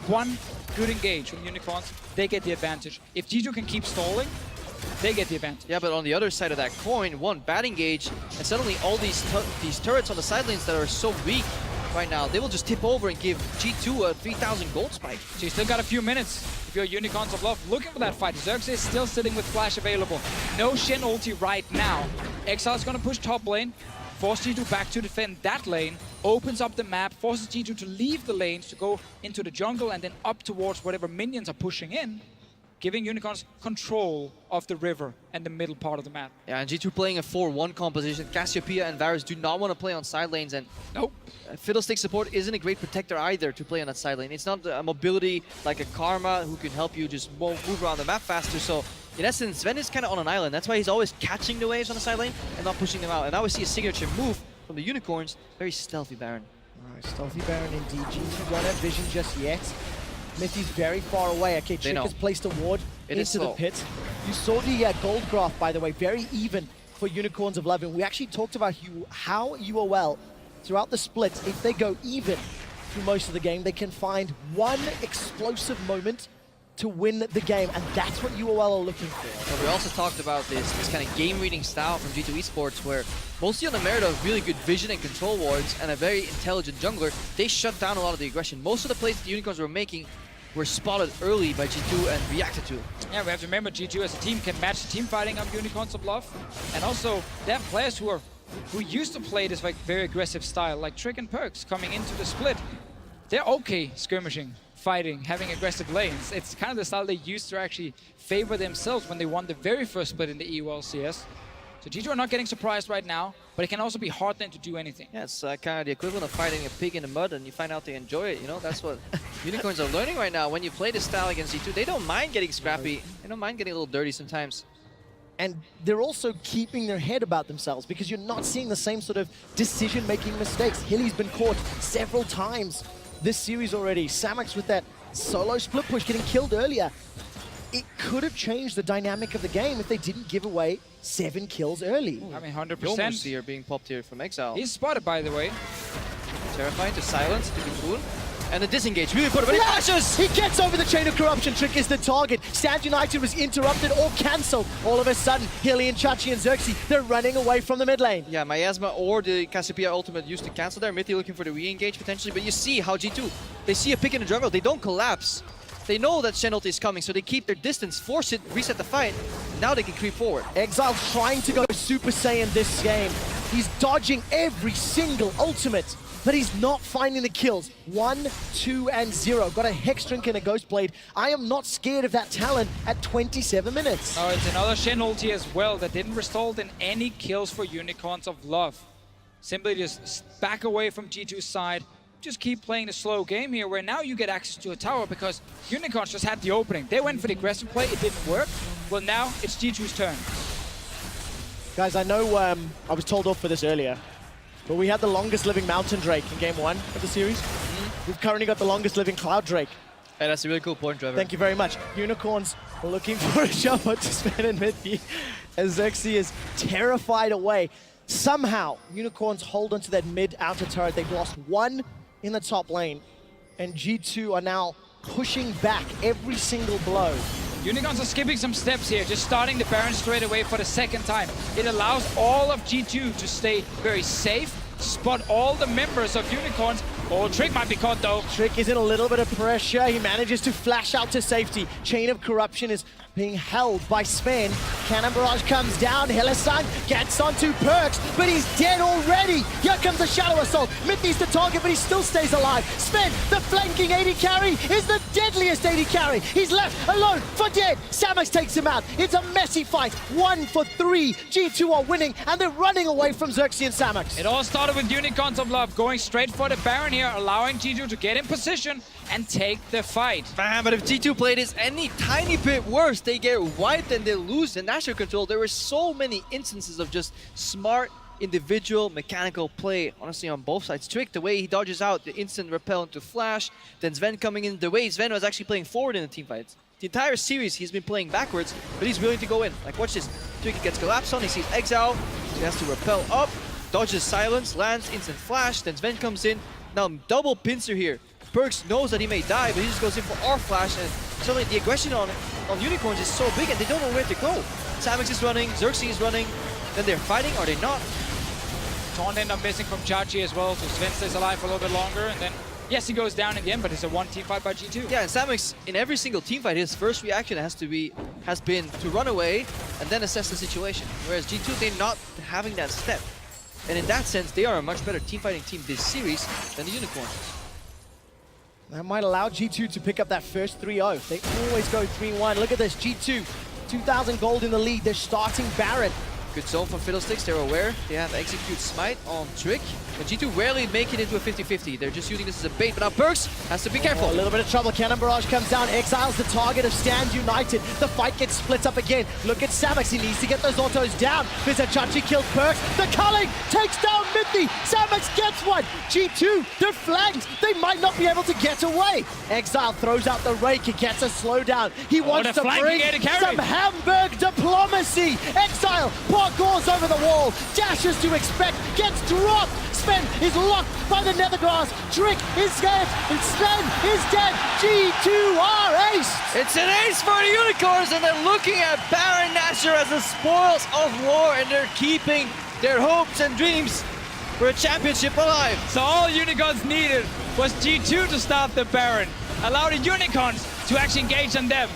One good engage from Unicorns, they get the advantage. If G2 can keep stalling, they get the advantage. Yeah, but on the other side of that coin, one bad engage, and suddenly all these turrets on the side lanes that are so weak right now, they will just tip over and give G2 a 3,000 gold spike. So you still got a few minutes if you're Unicorns of Love looking for that fight. Xerxes is still sitting with flash available. No Shen ulti right now. Exile is going to push top lane, force G2 back to defend that lane, opens up the map, forces G2 to leave the lanes to go into the jungle and then up towards whatever minions are pushing in, giving Unicorns control of the river and the middle part of the map. Yeah, and G2 playing a 4-1 composition. Cassiopeia and Varus do not want to play on side lanes, and Nope. Fiddlestick support isn't a great protector either to play on that side lane. It's not a mobility like a Karma who can help you just move around the map faster. So in essence, Sven is kind of on an island. That's why he's always catching the waves on the side lane and not pushing them out. And now we see a signature move from the Unicorns. Very stealthy Baron. Alright, stealthy Baron indeed. G2 don't have vision just yet. Mithy's very far away. Okay, Trick has placed a ward into the pit. You saw the gold graph, by the way, very even for Unicorns of Love. And we actually talked about how UOL, throughout the split, if they go even through most of the game, they can find one explosive moment to win the game, and that's what UOL are looking for. But we also talked about this kind of game-reading style from G2 Esports, where mostly on the merit of really good vision and control wards and a very intelligent jungler, they shut down a lot of the aggression. Most of the plays that the Unicorns were making were spotted early by G2 and reacted to. Yeah, we have to remember G2 as a team can match the team fighting of Unicorns of Love, and also they have players who used to play this like very aggressive style, like Trick and Perks coming into the split. They're okay skirmishing, fighting, having aggressive lanes. It's kind of the style they used to actually favor themselves when they won the very first split in the EU LCS. So G2 are not getting surprised right now, but it can also be hard then to do anything. Yeah, it's kind of the equivalent of fighting a pig in the mud and you find out they enjoy it, you know? That's what Unicorns are learning right now. When you play this style against G2, they don't mind getting scrappy. They don't mind getting a little dirty sometimes. And they're also keeping their head about themselves because you're not seeing the same sort of decision-making mistakes. Hilly's been caught several times this series already. Samax with that solo split push getting killed earlier. It could have changed the dynamic of the game if they didn't give away 7 kills early. I mean, 100%. Yomus here being popped here from Exile. He's spotted, by the way. Terrifying to silence, to be cool. And the disengage, really important, but he flashes! He gets over the chain of corruption. Trick is the target. Stand United was interrupted or cancelled. All of a sudden, Hilly and Chachi and Xerxes, they're running away from the mid lane. Yeah, Miasma or the Cassiopeia ultimate used to cancel there. Mithy looking for the re-engage potentially, but you see how G2, they see a pick in the jungle, they don't collapse. They know that Shen ulti is coming, so they keep their distance, force it, reset the fight. Now they can creep forward. Exile trying to go Super Saiyan this game. He's dodging every single ultimate, but he's not finding the kills. 1, 2, and 0. Got a Hex Drink and a Ghost Blade. I am not scared of that talent at 27 minutes. Oh, it's another Shen ulti as well that didn't result in any kills for Unicorns of Love. Simply just back away from G2's side. Just keep playing the slow game here, where now you get access to a tower because Unicorns just had the opening. They went for the aggressive play, it didn't work. Well, now it's G2's turn. Guys, I know I was told off for this earlier, but we had the longest living Mountain Drake in game 1 of the series. We've currently got the longest living Cloud Drake. Hey, that's a really cool point, Trevor. Thank you very much. Unicorns are looking for a shot to Sven and Mithy as Xerxes is terrified away. Somehow, Unicorns hold onto that mid-outer turret. They've lost 1 in the top lane, and G2 are now pushing back every single blow. Unicorns are skipping some steps here, just starting the Baron straight away for the second time. It allows all of G2 to stay very safe, spot all the members of Unicorns. Oh, Trick might be caught though. Trick is in a little bit of pressure. He manages to flash out to safety. Chain of Corruption is being held by Sven. Cannon Barrage comes down. Hylissang gets onto Perks, but he's dead already. Here comes the Shadow Assault. Mithy's the target, but he still stays alive. Sven, the flanking AD carry, is the deadliest AD carry. He's left alone for dead. Samus takes him out. It's a messy fight. 1 for 3. G2 are winning, and they're running away from Xerxes and Samus. It all started with Unicorns of Love going straight for the Baron here, allowing G2 to get in position and take the fight. Man, but if G2 played this any tiny bit worse, they get wiped and they lose the natural control. There were so many instances of just smart individual mechanical play, honestly, on both sides. Trick, the way he dodges out, the instant repel into Flash, then Sven coming in, the way Sven was actually playing forward in the team fights. The entire series he's been playing backwards, but he's willing to go in. Like, watch this. Trick gets collapsed on, he sees Exile, he has to repel up, dodges silence, lands instant Flash, then Sven comes in. Now double pincer here. Perks knows that he may die, but he just goes in for R-Flash, and suddenly the aggression on Unicorns is so big and they don't know where to go. Samus is running, Xerxes is running, then they're fighting, are they not? Taunt end up missing from Chachi as well, so Sven stays alive for a little bit longer, and then, yes, he goes down in the end, but it's a 1 team fight by G2. Yeah, and Samus, in every single team fight, his first reaction has been to run away and then assess the situation. Whereas G2, they're not having that step. And in that sense, they are a much better team fighting team this series than the Unicorns. That might allow G2 to pick up that first 3-0. They always go 3-1. Look at this, G2, 2,000 gold in the lead. They're starting Baron. Good zone from Fiddlesticks, they're aware. They have Execute Smite on Trick. But G2 rarely make it into a 50-50. They're just using this as a bait, but now Perks has to be careful. Oh, a little bit of trouble. Cannon Barrage comes down. Exile's the target of Stand United. The fight gets split up again. Look at Samus. He needs to get those autos down. Chachi kills Perks. The culling takes down Mithy. Samus gets one. G2, they're flanked. They might not be able to get away. Exile throws out the rake. He gets a slowdown. He wants to bring some Hamburg diplomacy. Exile parkours over the wall. Dashes to expect. Gets dropped. Sven is locked by the Nethergrass. Trick is scared, and Sven is dead. G2 are aced. It's an ace for the Unicorns, and they're looking at Baron Nashor as the spoils of war, and they're keeping their hopes and dreams for a championship alive. So all Unicorns needed was G2 to start the Baron, allow the Unicorns to actually engage on them.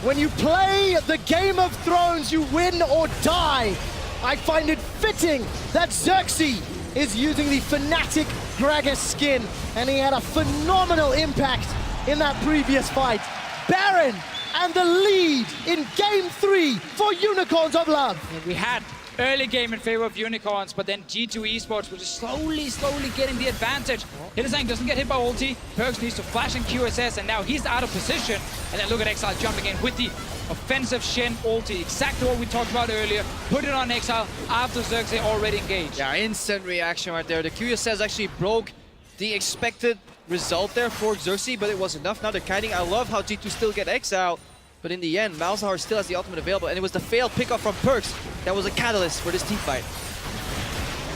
When you play the Game of Thrones, you win or die. I find it fitting that Xerxes is using the FnatG Gragas skin, and he had a phenomenal impact in that previous fight. Baron and the lead in Game 3 for Unicorns of Love. And we had early game in favor of Unicorns, but then G2 Esports was just slowly getting the advantage. Hylissang doesn't get hit by ulti. Perks needs to flash in QSS, and now he's out of position. And then look at Exile jumping in with the offensive Shen ulti. Exactly what we talked about earlier. Put it on Exile after Xerxes already engaged. Yeah, instant reaction right there. The QSS actually broke the expected result there for Xerxes, but it was enough. Now they're kiting. I love how G2 still get Exile. But in the end, Malzahar still has the ultimate available, and it was the failed pickup from Perks that was a catalyst for this team fight.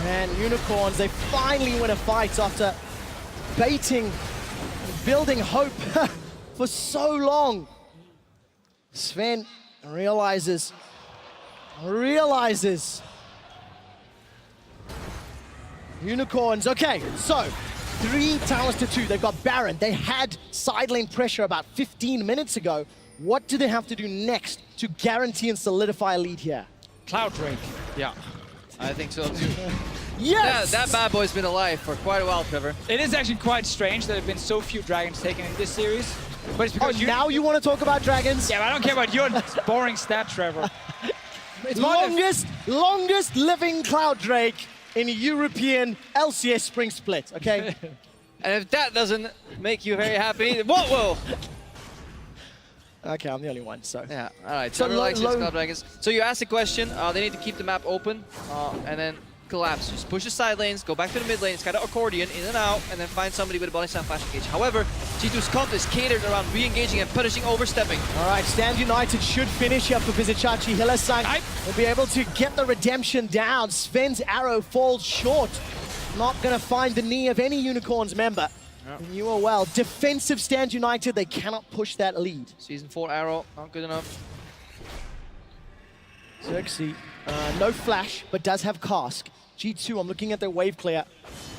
And Unicorns, they finally win a fight after baiting, building hope for so long. Sven realizes. Unicorns, okay, so 3 towers to 2. They've got Baron. They had side lane pressure about 15 minutes ago. What do they have to do next to guarantee and solidify a lead here? Cloud Drake. Yeah. I think so too. Yes! That bad boy's been alive for quite a while, Trevor. It is actually quite strange that there have been so few dragons taken in this series. But it's Oh, because now you want to talk about dragons? Yeah, but I don't care about your boring stat, Trevor. It's more Longest living Cloud Drake in European LCS Spring Split, okay? And if that doesn't make you very happy, whoa! Okay, I'm the only one, so. Yeah, all right. So Trevor likes his Cloud Dragons. So you asked the question. They need to keep the map open and then collapse. Just push the side lanes, go back to the mid lane. It's kind of accordion, in and out, and then find somebody with a body slam flash engage. However, G2's comp is catered around re-engaging and punishing, overstepping. All right, Stand United should finish up for Vizicachi. Hillesang will be able to get the redemption down. Sven's arrow falls short. Not going to find the knee of any Unicorns member. In UOL, defensive Stand United, they cannot push that lead. Season 4 arrow, not good enough. Xerxes, no flash, but does have cask. G2, I'm looking at their wave clear.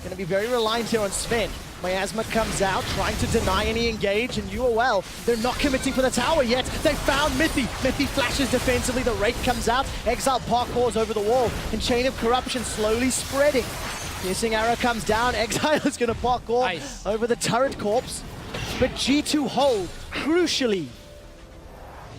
Going to be very reliant here on Sven. Miasma comes out, trying to deny any engage, and UOL, they're not committing for the tower yet. They found Mithy. Mithy flashes defensively, the rake comes out. Exile parkours over the wall, and Chain of Corruption slowly spreading. Piercing arrow comes down, Exile is going to parkour over the turret corpse. But G2 hold, crucially.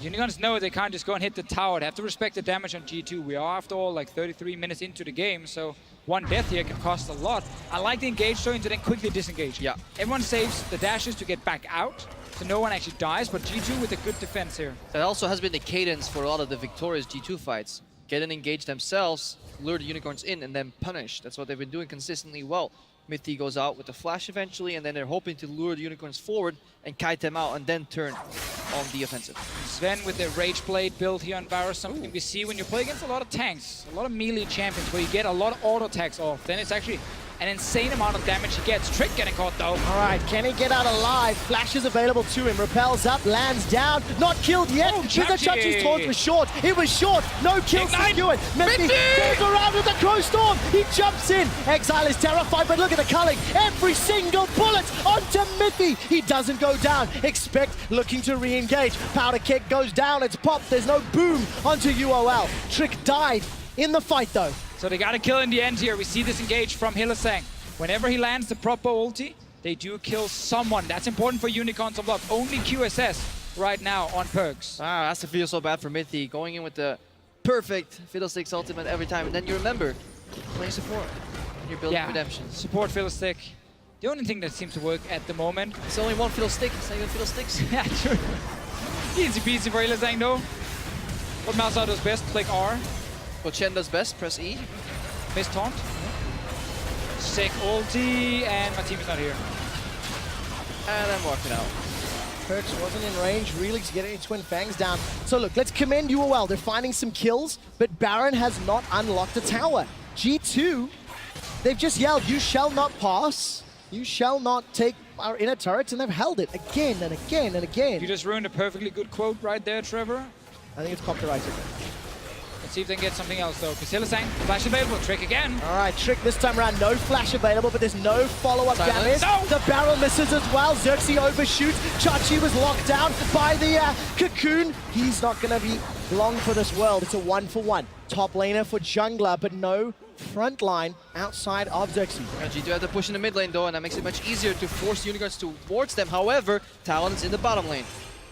Unicorns know they can't just go and hit the tower. They have to respect the damage on G2. We are, after all, like 33 minutes into the game, so one death here can cost a lot. I like the engage showing to then quickly disengage. Yeah. Everyone saves the dashes to get back out, so no one actually dies, but G2 with a good defense here. That also has been the cadence for a lot of the victorious G2 fights. Get and engage themselves, lure the Unicorns in, and then punish. That's what they've been doing consistently well. Mithy goes out with the flash eventually, and then they're hoping to lure the Unicorns forward and kite them out, and then turn on the offensive. Sven with the Rage Blade build here on Varus, something we see when you play against a lot of tanks, a lot of melee champions where you get a lot of auto attacks off. Then it's actually an insane amount of damage he gets. Trick getting caught though. All right, can he get out alive? Flash is available to him. Repels up, lands down. Not killed yet. Vizicachi's taunt was short. It was short. No kill secured. Mithy goes around with the Crow Storm. He jumps in. Exile is terrified, but look at the culling. Every single bullet onto Mithy. He doesn't go down. Expect looking to re-engage. Powder Keg goes down. It's popped. There's no boom onto UOL. Trick died in the fight though. So they got to kill in the end here. We see this engage from Hillesang. Whenever he lands the proper ulti, they do kill someone. That's important for Unicorns of Love. Only QSS right now on perks. Ah, that's to feel so bad for Mithy, going in with the perfect Fiddlesticks ultimate every time. And then you remember, playing support when you're building redemption. Support Fiddlestick. The only thing that seems to work at the moment. It's only one Fiddlestick, it's not even Fiddlesticks. Yeah, true. Easy peasy for Hillesang though. What Malzahar does best, click R. What Chen does best, press E. Miss taunt. Sick ulti, and my team is not here. And I'm walking out. Perks wasn't in range, really, to get any Twin Fangs down. So look, let's commend UOL. They're finding some kills, but Baron has not unlocked a tower. G2, they've just yelled, "You shall not pass. You shall not take our inner turrets," and they've held it again and again and again. You just ruined a perfectly good quote right there, Trevor. I think it's copyrighted. Let's see if they can get something else though. Because Hillesang, flash available, Trick again. All right, Trick this time around, no flash available, but there's no follow-up damage. No! The barrel misses as well. Xerxes overshoots. Chachi was locked down by the cocoon. He's not going to be long for this world. It's a 1-for-1. Top laner for jungler, but no front line outside of Xerxes. G2 have to push in the mid lane though, and that makes it much easier to force Unicorns towards them. However, Talon is in the bottom lane.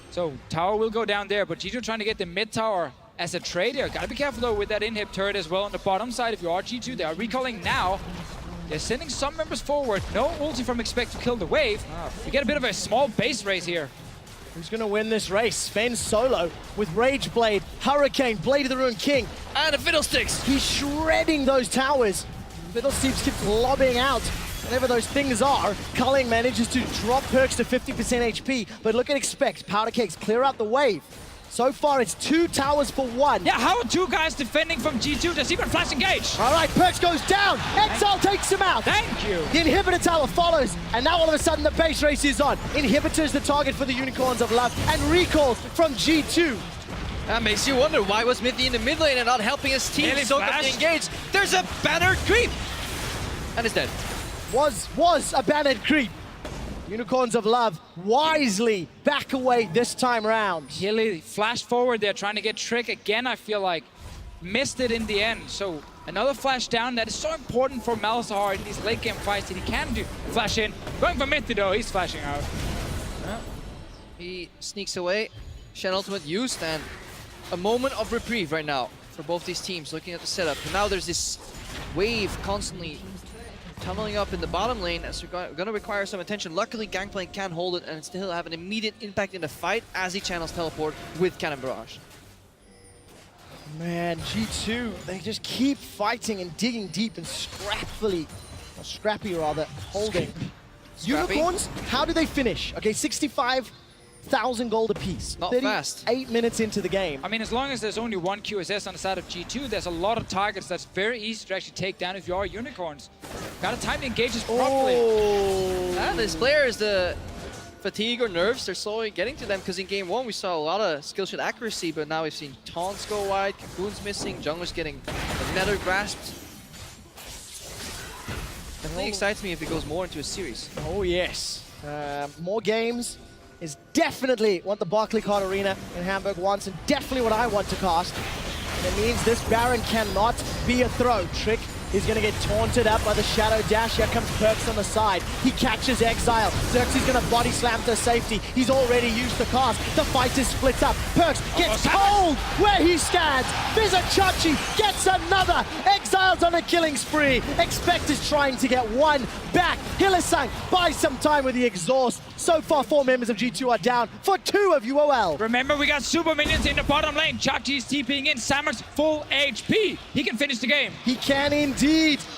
So tower will go down there, but G2 trying to get the mid tower as a trade here. Gotta be careful though with that inhib turret as well on the bottom side. If you are G2, they are recalling now. They're sending some members forward. No ulti from Expect to kill the wave. We get a bit of a small base race here. Who's going to win this race? Sven solo with Rage Blade, Hurricane, Blade of the Ruined King. And the Fiddlesticks! He's shredding those towers. Fiddlesticks keep lobbing out. Whatever those things are, Culling manages to drop Perks to 50% HP. But look at Expect. Powder Cakes clear out the wave. So far, it's 2 towers for 1. Yeah, how are 2 guys defending from G2? Does even flash engage? All right, Perks goes down. Exile takes him out. Thank you. The Inhibitor Tower follows. And now all of a sudden, the base race is on. Inhibitor's the target for the Unicorns of Love. And recalls from G2. That makes you wonder, why was Mithy in the mid lane and not helping his team soak up the engage? There's a banner creep! And it's dead. Was a bannered creep. Unicorns of Love wisely back away this time round. Hilly flashed forward there, trying to get Trick again, I feel like. missed it in the end. So another flash down that is so important for Malzahar in these late game fights that he can do. Flash in, going for mid though, he's flashing out. He sneaks away. Shen ultimate used, and a moment of reprieve right now for both these teams looking at the setup. And now there's this wave constantly tunneling up in the bottom lane as they're going to require some attention. Luckily, Gangplank can hold it and still have an immediate impact in the fight as he channels teleport with Cannon Barrage. Man, G2, they just keep fighting and digging deep and scrappy rather, holding. Scrappy. Unicorns, how do they finish? Okay, 65,000 gold apiece. Not fast. 8 minutes into the game. I mean, as long as there's only one QSS on the side of G2, there's a lot of targets that's very easy to actually take down if you are Unicorns. Gotta time the engages properly. Oh. And this player is the fatigue or nerves, they're slowly getting to them, because in game 1 we saw a lot of skill shot accuracy, but now we've seen taunts go wide, Cocoon's missing, Jungler's getting the nether grasped. Definitely excites me if it goes more into a series. Oh yes. More games is definitely what the Barclaycard Arena in Hamburg wants, and definitely what I want to cast. And it means this Baron cannot be a throw. Trick is going to get taunted up by the Shadow Dash. Here comes Perks on the side. He catches Exile. Xerxes going to body slam to safety. He's already used the cast. The fight is split up. Perks gets told where he stands. FnatG2 gets another. Exile's on a killing spree. Expect is trying to get one back. Hylissang buys some time with the exhaust. So far, 4 members of G2 are down for 2 of UOL. Remember, we got super minions in the bottom lane. FnatG2's TPing in. Samux full HP. He can finish the game. He can indeed.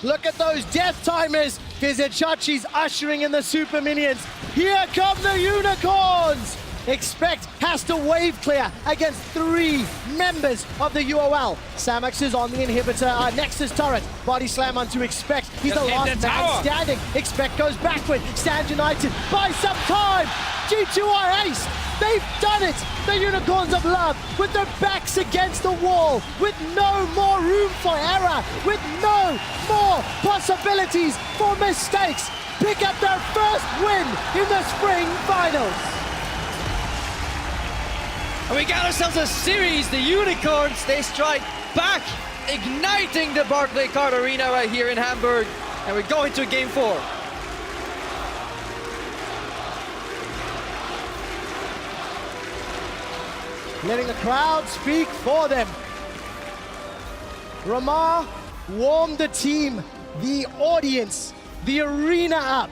Look at those death timers. FnatG2's ushering in the super minions. Here come the Unicorns. Expect has to wave clear against 3 members of the UOL. Samux is on the inhibitor, Nexus turret. Body slam onto Expect. He's the last man standing. Expect goes backward. Stand United by some time. G2 are aced. They've done it. The Unicorns of Love with their backs against the wall, with no more room for error, with no more possibilities for mistakes. Pick up their first win in the spring finals. And we got ourselves a series. The Unicorns, they strike back, igniting the Barclaycard Arena right here in Hamburg. And we're going to game 4. Letting the crowd speak for them. Ramar warmed the team, the audience, the arena up.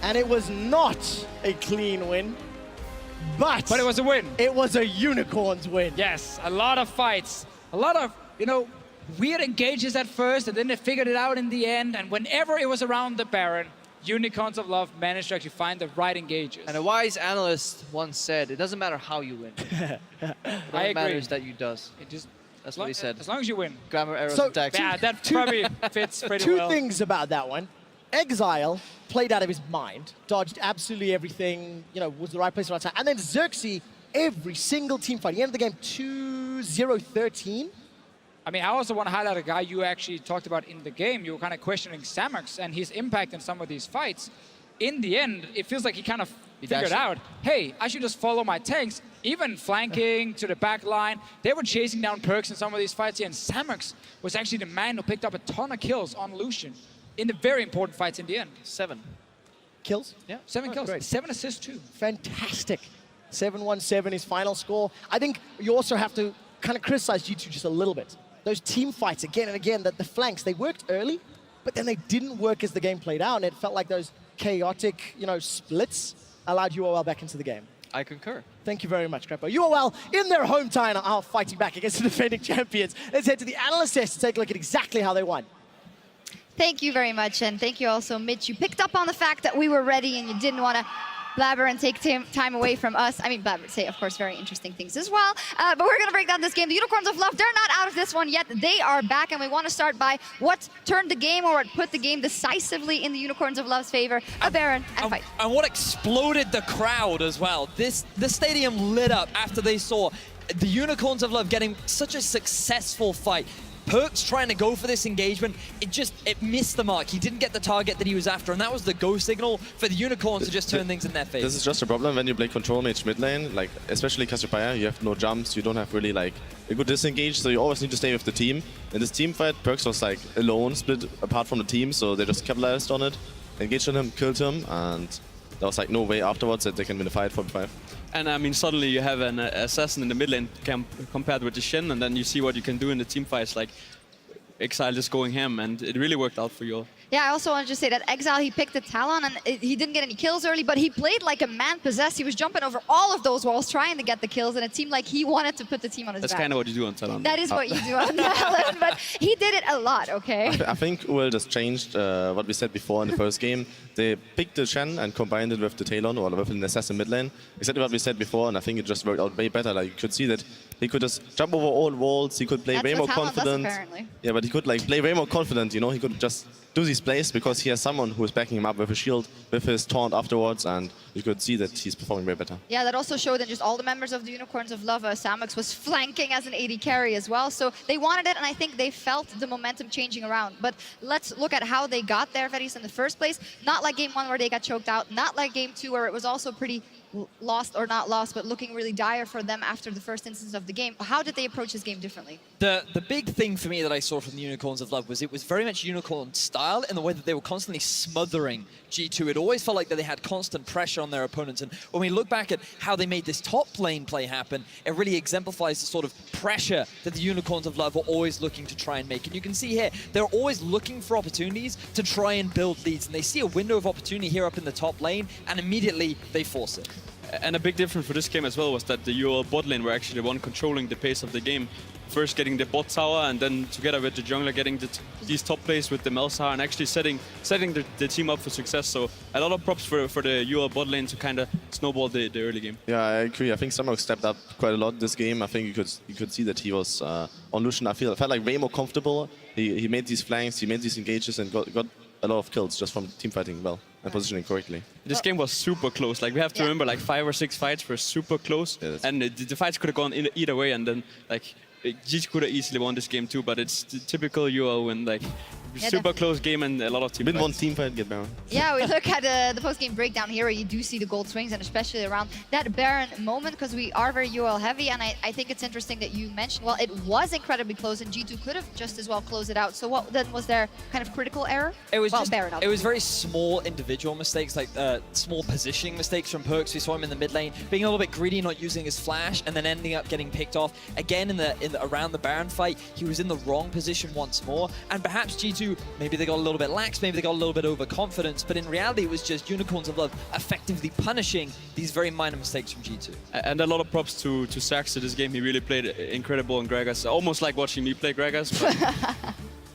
And it was not a clean win. But it was a win. It was a Unicorns win. Yes, a lot of fights. A lot of, weird engages at first, and then they figured it out in the end. And whenever it was around the Baron, Unicorns of Love managed to actually find the right engages. And a wise analyst once said, it doesn't matter how you win. What matters that you does. That's what he said. As long as you win. Grammar error syntax. Yeah, that probably fits pretty well. 2 things about that one. Exile played out of his mind, dodged absolutely everything, was the right place at the right time. And then Xerxes, every single team fight. He ended the game 2-0-13. I mean, I also want to highlight a guy you actually talked about in the game. You were kind of questioning Samux and his impact in some of these fights. In the end, it feels like he kind of figured out, hey, I should just follow my tanks. Even flanking to the back line. They were chasing down Perks in some of these fights here, and Samux was actually the man who picked up a ton of kills on Lucian in the very important fights in the end. 7 kills? Yeah. 7 kills. Great. 7 assists too. Fantastic. 7-1-7, his final score. I think you also have to kind of criticize G2 just a little bit. Those team fights again and again, the flanks, they worked early, but then they didn't work as the game played out, and it felt like those chaotic, splits allowed UOL back into the game. I concur. Thank you very much, Crepo. UOL in their hometown are fighting back against the defending champions. Let's head to the analyst test to take a look at exactly how they won. Thank you very much, and thank you also, Mitch. You picked up on the fact that we were ready and you didn't want to blabber and take time away from us. I mean, blabber say, of course, very interesting things as well. But we're going to break down this game. The Unicorns of Love, they're not out of this one yet. They are back, and we want to start by what turned the game or what put the game decisively in the Unicorns of Love's favor, a Baron and fight. And what exploded the crowd as well. The stadium lit up after they saw the Unicorns of Love getting such a successful fight. Perkz trying to go for this engagement, it missed the mark. He didn't get the target that he was after, and that was the go signal for the Unicorns to just turn things in their favor. This is just a problem when you play control mage mid lane, like especially Cassiopeia, you have no jumps, you don't have really like a good disengage, so you always need to stay with the team. In this team fight, Perkz was like alone, split apart from the team, so they just capitalized on it, engaged on him, killed him, and there was like no way afterwards that they can win the fight 4v5. And I mean, suddenly you have an assassin in the mid lane compared with the Shen, and then you see what you can do in the team fights, like Exile just going ham, and it really worked out for you all. Yeah, I also wanted to say that Exile, he picked the Talon, and he didn't get any kills early, but he played like a man possessed. He was jumping over all of those walls trying to get the kills, and it seemed like he wanted to put the team on his back. That's kind of what you do on Talon. That is what you do on Talon, but he did it a lot, okay? I think UOL just changed what we said before in the first game. They picked the Shen and combined it with the Talon or with an assassin mid lane. Exactly what we said before, and I think it just worked out way better. Like you could see that he could just jump over all walls. He could play way more confident. Yeah, but he could like play way more confident. You know, he could just do these plays because he has someone who is backing him up with a shield, with his taunt afterwards, and you could see that he's performing way better. Yeah, that also showed in just all the members of the Unicorns of Love. Samux was flanking as an AD carry as well, so they wanted it, and I think they felt the momentum changing around. But let's look at how they got there, Vedis, in the first place. Not like game 1 where they got choked out, not like game 2 where it was also pretty lost, or not lost, but looking really dire for them after the first instance of the game. How did they approach this game differently? The big thing for me that I saw from the Unicorns of Love was it was very much Unicorn style in the way that they were constantly smothering G2. It always felt like that they had constant pressure on their opponents, and when we look back at how they made this top lane play happen, it really exemplifies the sort of pressure that the Unicorns of Love were always looking to try and make. And you can see here, they're always looking for opportunities to try and build leads, and they see a window of opportunity here up in the top lane, and immediately they force it. And a big difference for this game as well was that the UOL bot lane were actually the one controlling the pace of the game. First getting the bot tower, and then together with the jungler getting these top plays with the Melzar and actually setting the team up for success. So a lot of props for the UOL bot lane to kind of snowball the early game. Yeah, I agree. I think Samok stepped up quite a lot this game. I think you could see that he was on Lucian. I felt like way more comfortable. He made these flanks, he made these engages, and got a lot of kills just from team fighting well and positioning correctly. This game was super close. Like we have to remember, like 5 or 6 fights were super close, and the fights could have gone either way. And then like G2 could have easily won this game too. But it's the typical UOL win, like super close game and a lot of team fights. One team fight get Baron. Yeah, we look at the post-game breakdown here where you do see the gold swings, and especially around that Baron moment, because we are very UOL heavy, and I think it's interesting that you mentioned, well, it was incredibly close, and G2 could have just as well closed it out. So what then was their kind of critical error? It was Baron, it was very small individual mistakes, like small positioning mistakes from Perkz. We saw him in the mid lane being a little bit greedy, not using his flash, and then ending up getting picked off again in the around the Baron fight. He was in the wrong position once more, and perhaps G2, maybe they got a little bit lax, maybe they got a little bit overconfidence, but in reality it was just Unicorns of Love effectively punishing these very minor mistakes from G2. And a lot of props to Sax in this game. He really played incredible in Gragas, almost like watching me play Gragas.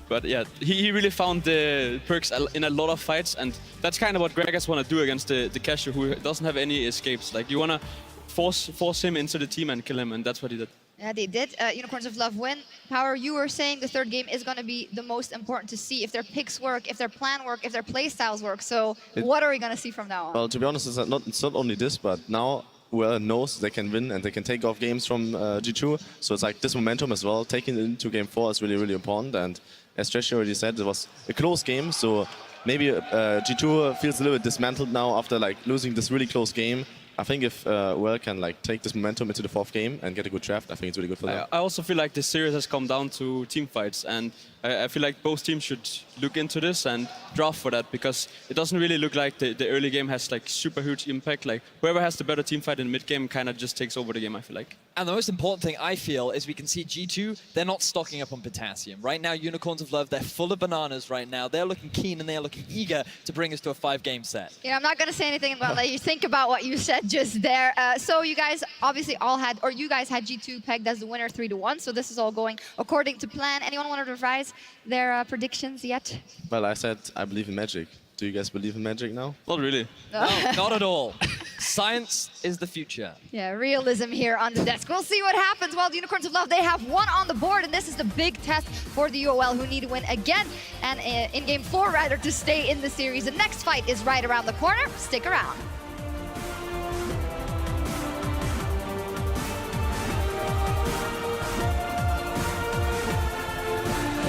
But yeah, he really found the Perkz in a lot of fights, and that's kind of what Gragas want to do against the Cashew, who doesn't have any escapes. Like you want to force him into the team and kill him, and that's what he did. Yeah, they did. Unicorns of Love win. Power, you were saying the third game is going to be the most important to see if their picks work, if their plan work, if their play styles work. So what are we going to see from now on? Well, to be honest, it's not only this, but now UOL knows they can win and they can take off games from G2. So it's like this momentum as well. Taking it into game 4 is really, really important. And as Tresh already said, it was a close game. So maybe G2 feels a little bit dismantled now after like losing this really close game. I think if UOL can like take this momentum into the 4th game and get a good draft, I think it's really good for them. I also feel like this series has come down to team fights, and I feel like both teams should look into this and draft for that, because it doesn't really look like the early game has like super huge impact. Like whoever has the better team fight in the mid game kind of just takes over the game, I feel like. And the most important thing I feel is we can see G2, they're not stocking up on potassium. Right now, Unicorns of Love, they're full of bananas right now. They're looking keen and they're looking eager to bring us to a 5-game set. Yeah, I'm not going to say anything about that. You think about what you said just there. So you guys obviously all had, or you guys had G2 pegged as the winner 3-1. So this is all going according to plan. Anyone want to revise their predictions yet? Well, I said I believe in magic. Do you guys believe in magic now? Not really. No, not at all. Science is the future. Yeah, realism here on the desk. We'll see what happens. Well, the Unicorns of Love, they have one on the board, and this is the big test for the UOL, who need to win again. And in game 4, rather, to stay in the series. The next fight is right around the corner. Stick around.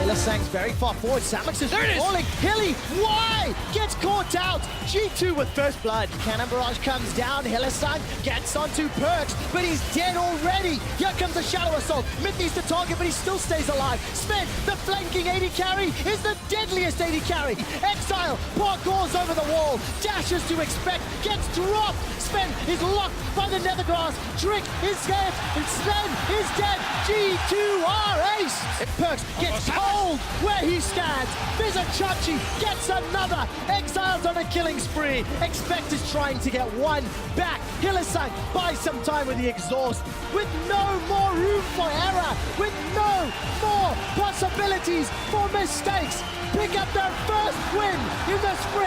Hillesang's very far forward. Samux is There it is. falling. Hilly, why? Gets caught out. G2 with first blood. Cannon Barrage comes down. Hillesang gets onto Perks, but he's dead already. Here comes a Shadow Assault. Mid needs to target, but he still stays alive. Sven, the flanking AD carry, is the deadliest AD carry. Exile parkours over the wall. Dashes to expect. Gets dropped. Sven is locked by the Nethergrass. Trick is scared, and Sven is dead. G2 are aced. Perks gets cold where he stands. Chachi gets another. Exiles on a killing spree. Expect is trying to get one back. Hillesang buys some time with the exhaust. With no more room for error. With no more possibilities for mistakes. Pick up their first win in the spring.